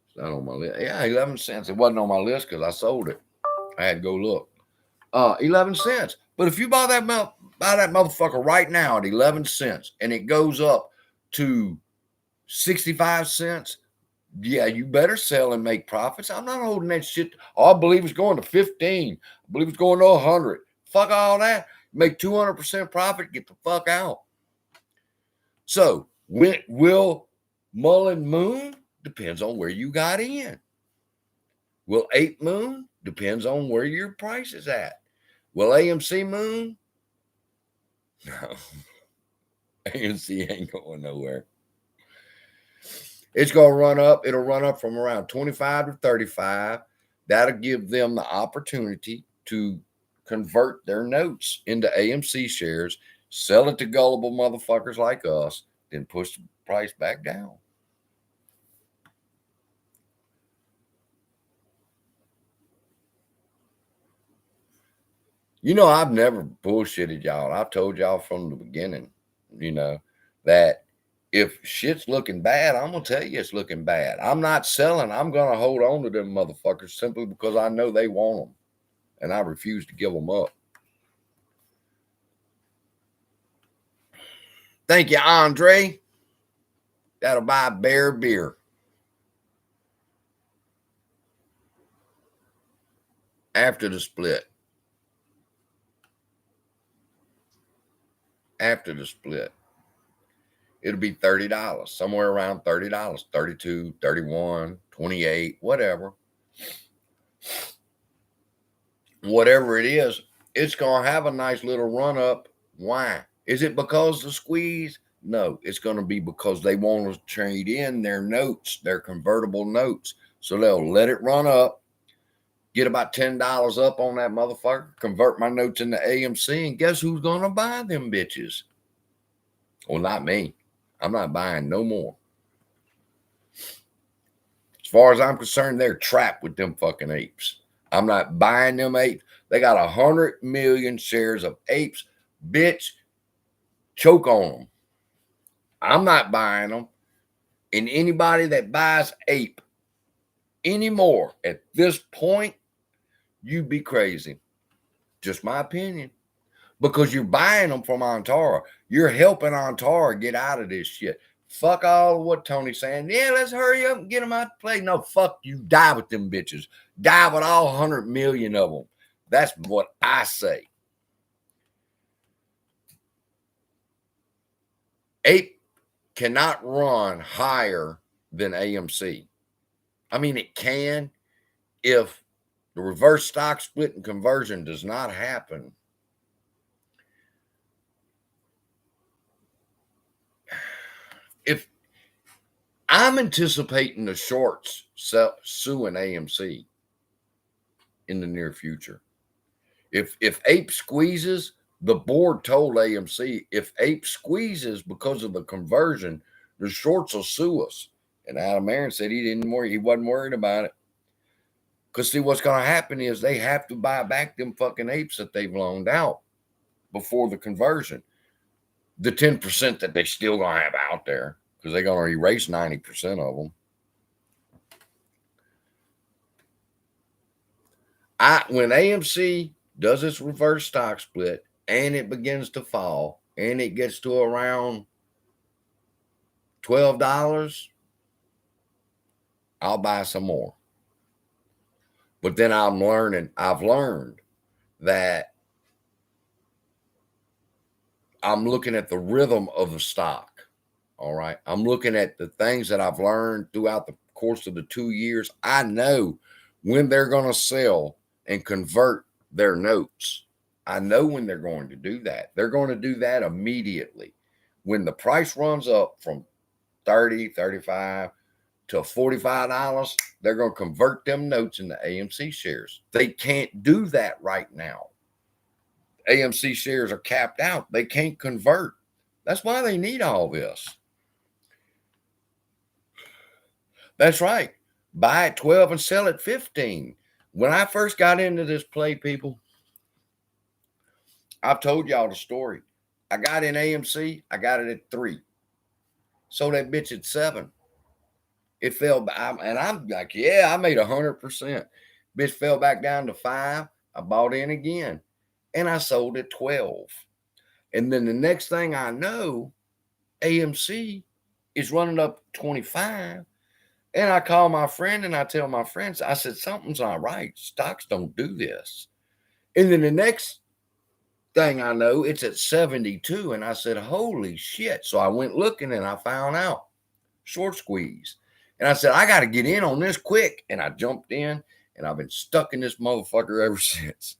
It's not on my list. Yeah, 11 cents. It wasn't on my list because I sold it. I had to go look. 11 cents. But if you buy that motherfucker right now at 11 cents and it goes up to 65 cents, yeah, you better sell and make profits. I'm not holding that shit. Oh, I believe it's going to 15. I believe it's going to 100. Fuck all that. Make 200% profit, get the fuck out. So, will Mullen moon? Depends on where you got in. Will APE moon? Depends on where your price is at. Will AMC moon? No. AMC ain't going nowhere. It's going to run up. It'll run up from around 25 to 35. That'll give them the opportunity to convert their notes into AMC shares, sell it to gullible motherfuckers like us, then push the price back down. You know, I've never bullshitted y'all. I've told y'all from the beginning, that if shit's looking bad, I'm going to tell you it's looking bad. I'm not selling. I'm going to hold on to them motherfuckers simply because I know they want them. And I refuse to give them up. Thank you, Andre. That'll buy Bear beer. After the split. After the split. It'll be $30, somewhere around $30, 32, 31, 28, whatever. Whatever it is, it's going to have a nice little run up. Why? Is it because of the squeeze? No, it's going to be because they want to trade in their notes, their convertible notes. So they'll let it run up, get about $10 up on that motherfucker, convert my notes into AMC, and guess who's going to buy them bitches? Well, not me. I'm not buying no more. As far as I'm concerned, they're trapped with them fucking apes. I'm not buying them apes. They got 100 million shares of apes. Bitch, choke on them. I'm not buying them. And anybody that buys ape anymore at this point, you'd be crazy. Just my opinion. Because you're buying them from Antara. You're helping Antara get out of this shit. Fuck all of what Tony's saying. Yeah, let's hurry up and get them out to play. No, fuck you. Die with them bitches. Die with all 100 million of them. That's what I say. APE cannot run higher than AMC. I mean, it can if the reverse stock split and conversion does not happen. If I'm anticipating the shorts suing AMC in the near future. If APE squeezes, the board told AMC, if APE squeezes because of the conversion, the shorts will sue us. And Adam Aaron said he wasn't worried about it. Because see, what's going to happen is they have to buy back them fucking apes that they've loaned out before the conversion. The 10% that they still going to have out there, because they're going to erase 90% of them. When AMC does its reverse stock split, and it begins to fall, and it gets to around $12, I'll buy some more. But then I've learned that I'm looking at the rhythm of the stock. All right. I'm looking at the things that I've learned throughout the course of the 2 years. I know when they're going to sell and convert their notes. I know when they're going to do that. They're going to do that immediately. When the price runs up from 30, 35 to $45, they're going to convert them notes into AMC shares. They can't do that right now. AMC shares are capped out. They can't convert. That's why they need all this. That's right. Buy at 12 and sell at 15. When I first got into this play, people, I've told y'all the story. I got in AMC. I got it at 3. Sold that bitch at 7. It fell, and I'm like, yeah, I made 100%. Bitch fell back down to 5. I bought in again, and I sold at 12. And then the next thing I know, AMC is running up 25. And I call my friend and I tell my friends, I said, something's not right. Stocks don't do this. And then the next thing I know, it's at 72. And I said, holy shit. So I went looking and I found out short squeeze. And I said, I got to get in on this quick. And I jumped in and I've been stuck in this motherfucker ever since.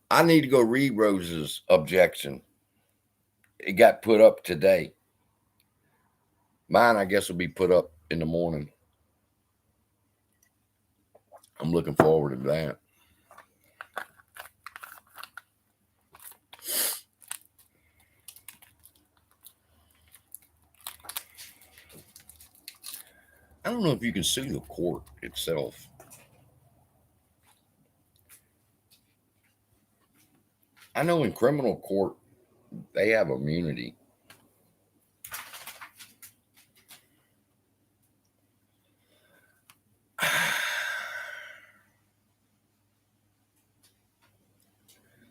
I need to go read Rose's objection. It got put up today. Mine, I guess, will be put up in the morning. I'm looking forward to that. I don't know if you can sue the court itself. I know in criminal court, they have immunity.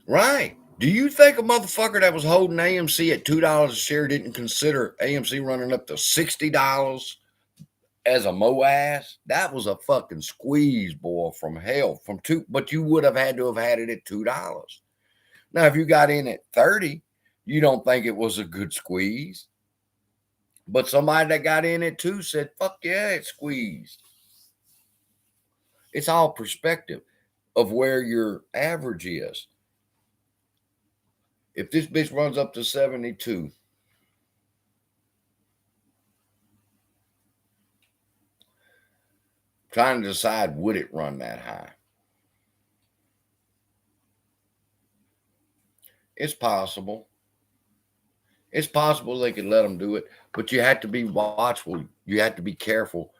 Right. Do you think a motherfucker that was holding AMC at $2 a share didn't consider AMC running up to $60 as a MOAS? That was a fucking squeeze, boy, from hell. From 2, but you would have had to have had it at $2. Now, if you got in at 30, you don't think it was a good squeeze. But somebody that got in at 2 said, fuck yeah, it squeezed. It's all perspective of where your average is. If this bitch runs up to 72, trying to decide, would it run that high? It's possible. It's possible they could let them do it, but you have to be watchful. You have to be careful.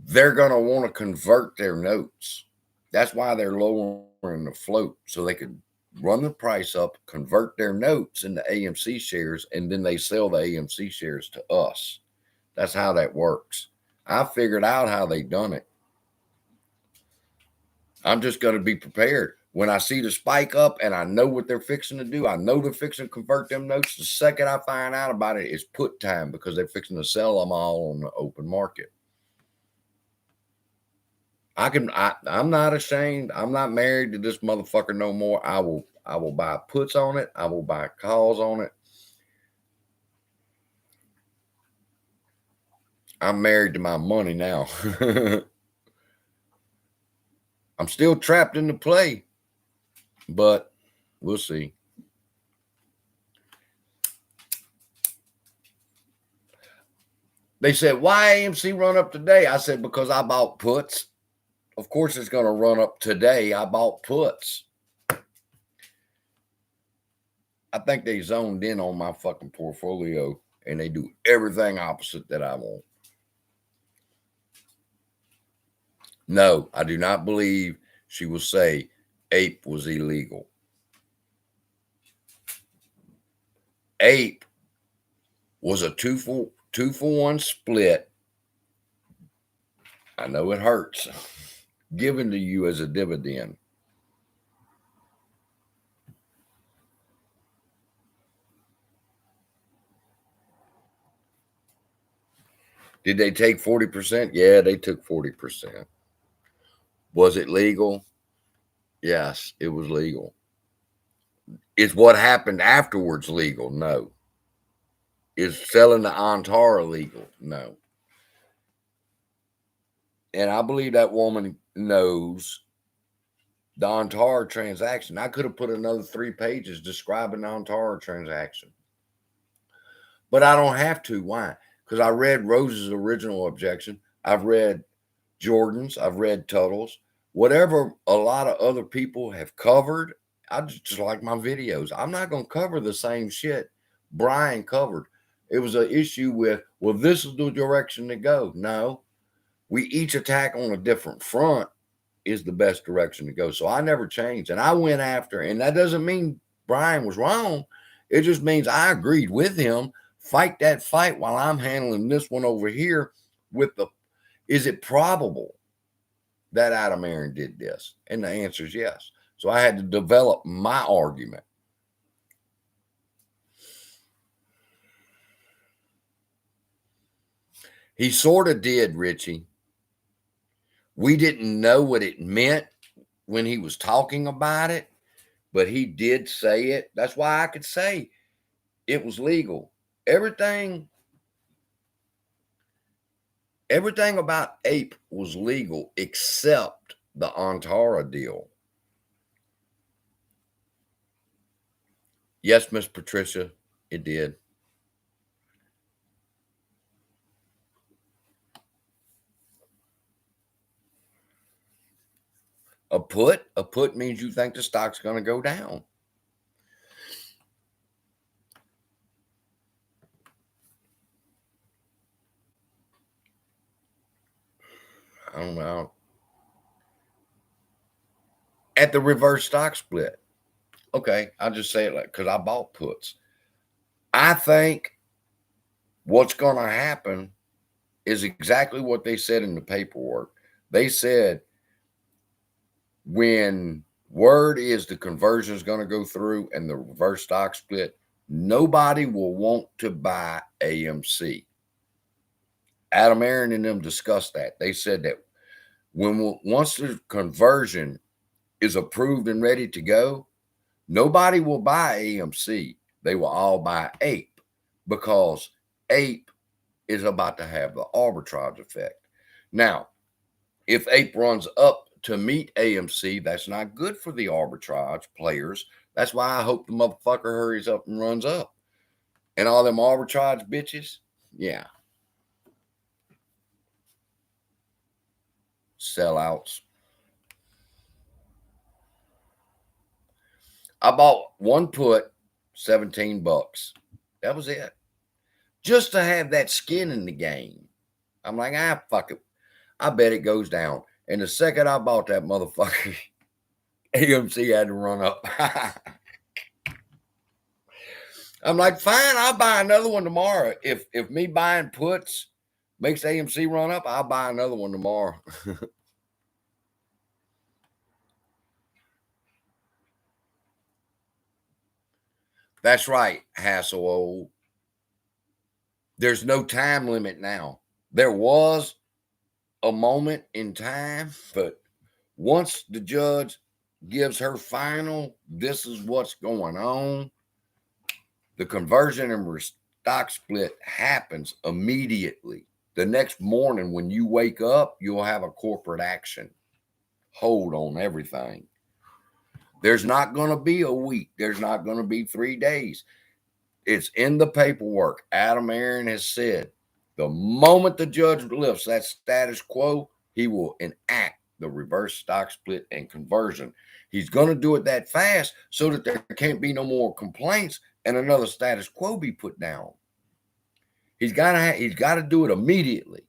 They're going to want to convert their notes. That's why they're lowering the float, so they could run the price up, convert their notes into AMC shares, and then they sell the AMC shares to us. That's how that works. I figured out how they done it. I'm just going to be prepared. When I see the spike up and I know what they're fixing to do, I know they're fixing to convert them notes. The second I find out about it, it's put time because they're fixing to sell them all on the open market. I'm not ashamed. I'm not married to this motherfucker no more. I will buy puts on it. I will buy calls on it. I'm married to my money now. I'm still trapped in the play, but we'll see. They said, why AMC run up today? I said, because I bought puts. Of course, it's going to run up today. I bought puts. I think they zoned in on my fucking portfolio and they do everything opposite that I want. No, I do not believe she will say APE was illegal. APE was a 2-for-1 split I know it hurts. Given to you as a dividend. Did they take 40%? Yeah, they took 40%. Was it legal? Yes, it was legal. Is what happened afterwards legal? No. Is selling the Antara legal? No. And I believe that woman knows the Antara transaction. I could have put another 3 pages describing the Antara transaction. But I don't have to. Why? Because I read Rose's original objection. I've read Jordan's. I've read Tuttle's. Whatever a lot of other people have covered, I just like my videos. I'm not going to cover the same shit Brian covered. It was an issue with, well, this is the direction to go. No, we each attack on a different front is the best direction to go. So I never changed. And I went after, and that doesn't mean Brian was wrong. It just means I agreed with him. Fight that fight while I'm handling this one over here with the, is it probable that Adam Aaron did this? And the answer is yes. So I had to develop my argument. He sort of did, Richie. We didn't know what it meant when he was talking about it, but he did say it. That's why I could say it was legal. Everything about APE was legal except the Antara deal. Yes, Miss Patricia, it did. A put means you think the stock's going to go down. I don't know. At the reverse stock split. Okay, I'll just say it like, because I bought puts. I think what's going to happen is exactly what they said in the paperwork. They said when word is the conversion is going to go through and the reverse stock split, nobody will want to buy AMC. Adam Aaron and them discussed that. They said that once the conversion is approved and ready to go, nobody will buy AMC. They will all buy APE because APE is about to have the arbitrage effect. Now, if APE runs up to meet AMC, that's not good for the arbitrage players. That's why I hope the motherfucker hurries up and runs up. And all them arbitrage bitches, yeah. Sellouts. I bought one put, 17 bucks. That was it. Just to have that skin in the game. I'm like, fuck it. I bet it goes down. And the second I bought that motherfucker, AMC had to run up. I'm like, fine, I'll buy another one tomorrow. If me buying puts makes AMC run up, I'll buy another one tomorrow. That's right, Hassel old. There's no time limit now. There was a moment in time, but once the judge gives her final, this is what's going on, the conversion and stock split happens immediately. The next morning when you wake up, you'll have a corporate action hold on everything. There's not going to be a week. There's not going to be 3 days. It's in the paperwork. Adam Aaron has said the moment the judge lifts that status quo, he will enact the reverse stock split and conversion. He's going to do it that fast so that there can't be no more complaints and another status quo be put down. He's got to do it immediately,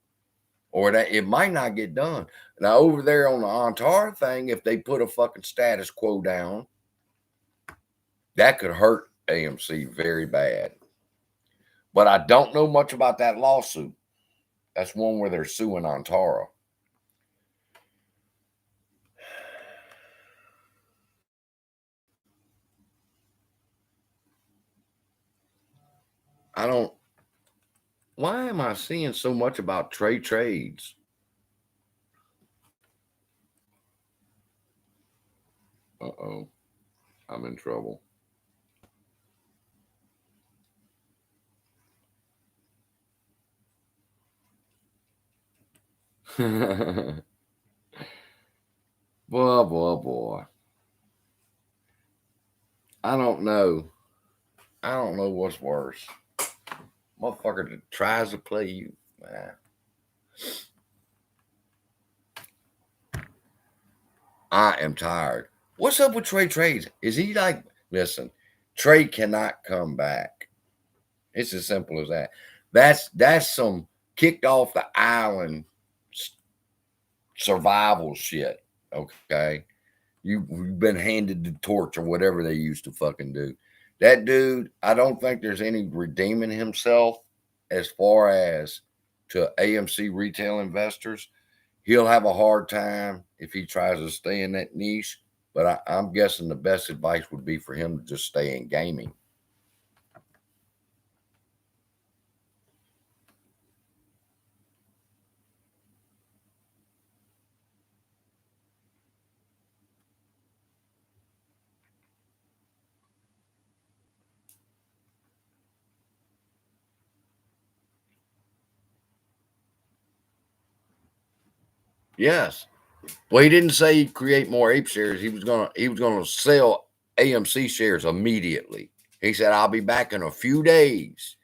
or that it might not get done. Now over there on the Antara thing, if they put a fucking status quo down, that could hurt AMC very bad. But I don't know much about that lawsuit. That's one where they're suing Antara. Why am I seeing so much about Trey trades? Uh-oh, I'm in trouble. Boy, boy. I don't know. I don't know what's worse. Motherfucker that tries to play you. I am tired. What's up with Trey trades? Is he like, listen, Trey cannot come back. It's as simple as that. That's some kicked off the island survival shit. Okay. You've been handed the torch or whatever they used to fucking do. That dude, I don't think there's any redeeming himself as far as to AMC retail investors. He'll have a hard time if he tries to stay in that niche, but I'm guessing the best advice would be for him to just stay in gaming. Yes. Well, he didn't say he'd create more ape shares. He was gonna sell AMC shares immediately. He said, I'll be back in a few days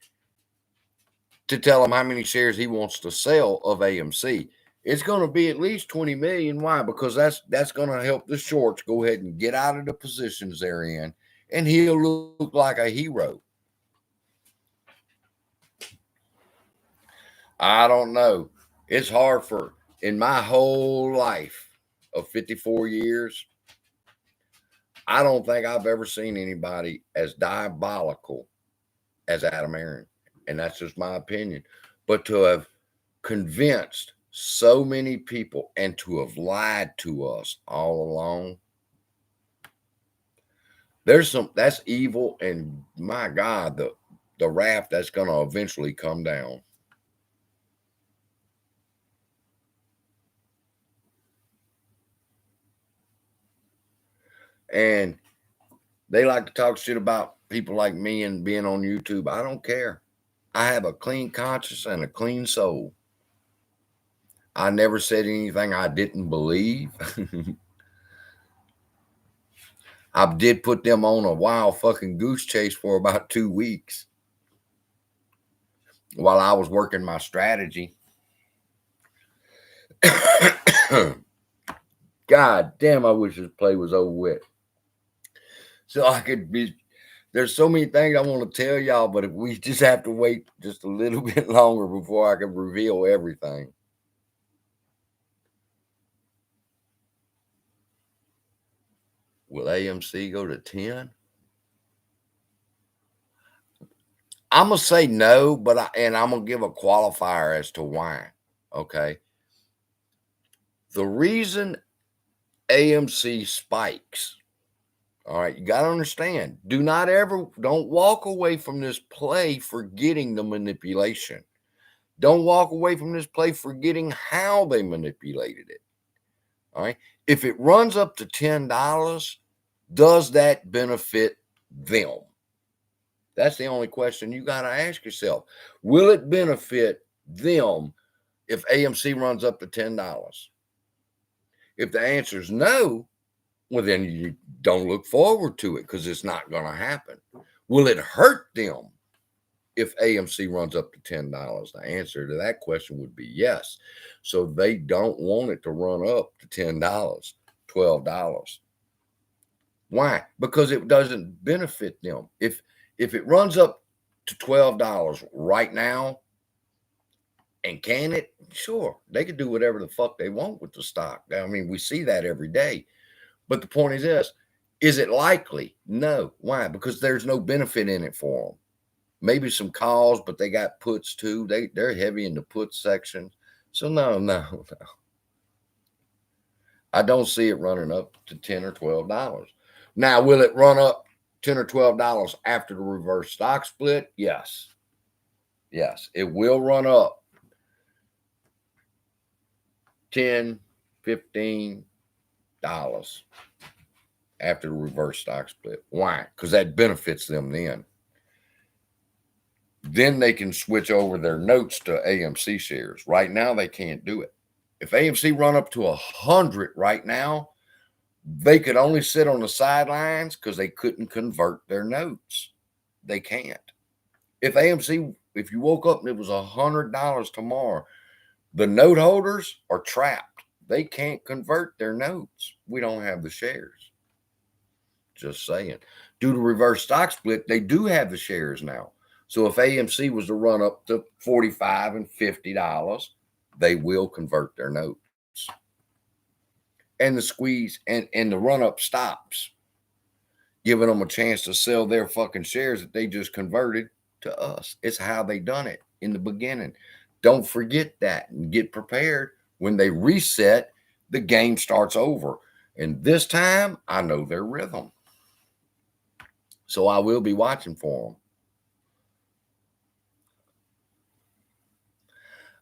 to tell him how many shares he wants to sell of AMC. It's going to be at least 20 million. Why? Because that's going to help the shorts go ahead and get out of the positions they're in, and he'll look like a hero. I don't know. It's hard for, in my whole life of 54 years, I don't think I've ever seen anybody as diabolical as Adam Aaron. And that's just my opinion. But to have convinced so many people and to have lied to us all along, that's evil. And my God, the wrath that's going to eventually come down. And they like to talk shit about people like me and being on YouTube. I don't care. I have a clean conscience and a clean soul. I never said anything I didn't believe. I did put them on a wild fucking goose chase for about 2 weeks while I was working my strategy. God damn, I wish this play was over with. So I could be, there's so many things I want to tell y'all, but if we just have to wait just a little bit longer before I can reveal everything. Will AMC go to 10? I'm going to say no, but I'm going to give a qualifier as to why. Okay. The reason AMC spikes, all right, you got to understand, don't walk away from this play forgetting the manipulation. Don't walk away from this play forgetting how they manipulated it. All right. If it runs up to $10, does that benefit them? That's the only question you got to ask yourself. Will it benefit them if AMC runs up to $10? If the answer is no, well, then you don't look forward to it because it's not going to happen. Will it hurt them if AMC runs up to $10? The answer to that question would be yes. So they don't want it to run up to $10, $12. Why? Because it doesn't benefit them. If it runs up to $12 right now, and can it? Sure, they could do whatever the fuck they want with the stock. I mean, we see that every day. But the point is this: is it likely? No. Why? Because there's no benefit in it for them. Maybe some calls, but they got puts too. They're heavy in the put section. So no. I don't see it running up to $10 or $12. Now, will it run up $10 or $12 after the reverse stock split? Yes. Yes, it will run up 10, $15 after the reverse stock split. Why? Because that benefits them then. Then they can switch over their notes to AMC shares. Right now, they can't do it. If AMC run up to 100 right now, they could only sit on the sidelines because they couldn't convert their notes. They can't. If AMC, if you woke up and it was $100 tomorrow, the note holders are trapped. They can't convert their notes. We don't have the shares. Just saying. Due to reverse stock split, they do have the shares now. So if AMC was to run up to $45 and $50, they will convert their notes. And the squeeze and the run up stops, giving them a chance to sell their fucking shares that they just converted to us. It's how they done it in the beginning. Don't forget that and get prepared. When they reset, the game starts over. And this time, I know their rhythm. So I will be watching for them.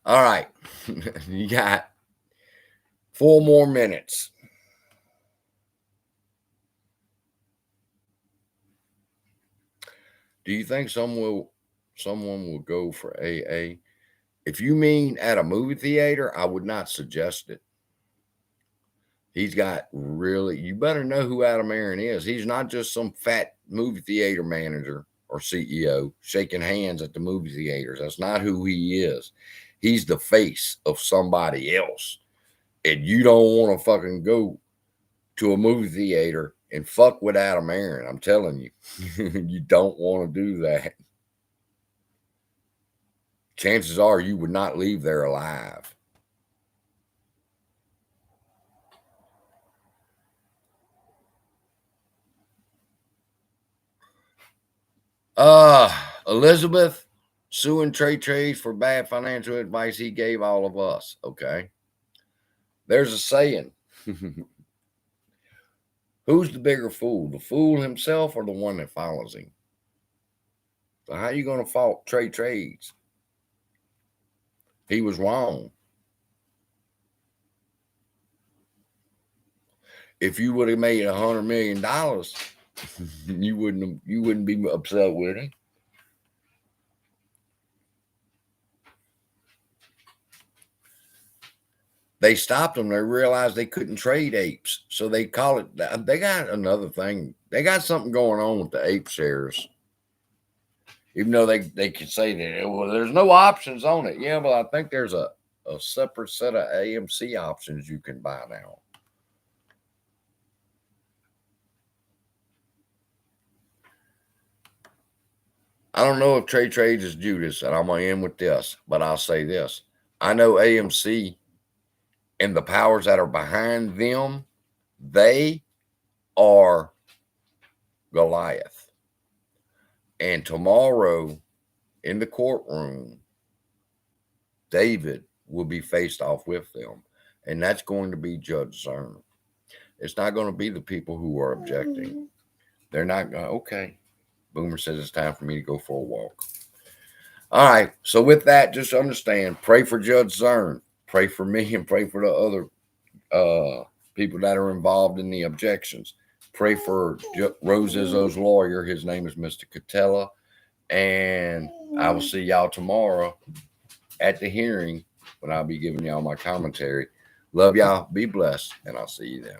All right. You got 4 more minutes. Do you think someone will go for AA? If you mean at a movie theater, I would not suggest it. He's got really, you better know who Adam Aaron is. He's not just some fat movie theater manager or CEO shaking hands at the movie theaters. That's not who he is. He's the face of somebody else. And you don't want to fucking go to a movie theater and fuck with Adam Aaron. I'm telling you, you don't want to do that. Chances are you would not leave there alive. Elizabeth suing Trey for bad financial advice he gave all of us. Okay. There's a saying. Who's the bigger fool? The fool himself or the one that follows him? So how are you going to fault Trey? He was wrong. If you would have made $100 million, you wouldn't be upset with him. They stopped them. They realized they couldn't trade apes. So they call it, they got another thing. They got something going on with the ape shares. Even though they could say that, well, there's no options on it. Yeah, but I think there's a separate set of AMC options you can buy now. I don't know if Trey trades is Judas, and I'm going to end with this, but I'll say this. I know AMC and the powers that are behind them, they are Goliath. And tomorrow in the courtroom, David will be faced off with them. And that's going to be Judge Zern. It's not going to be the people who are objecting. They're not going, okay. Boomer says it's time for me to go for a walk. All right. So with that, just understand, pray for Judge Zern. Pray for me and pray for the other people that are involved in the objections. Pray for Rose Izzo's lawyer. His name is Mr. Catella. And I will see y'all tomorrow at the hearing when I'll be giving y'all my commentary. Love y'all. Be blessed. And I'll see you then.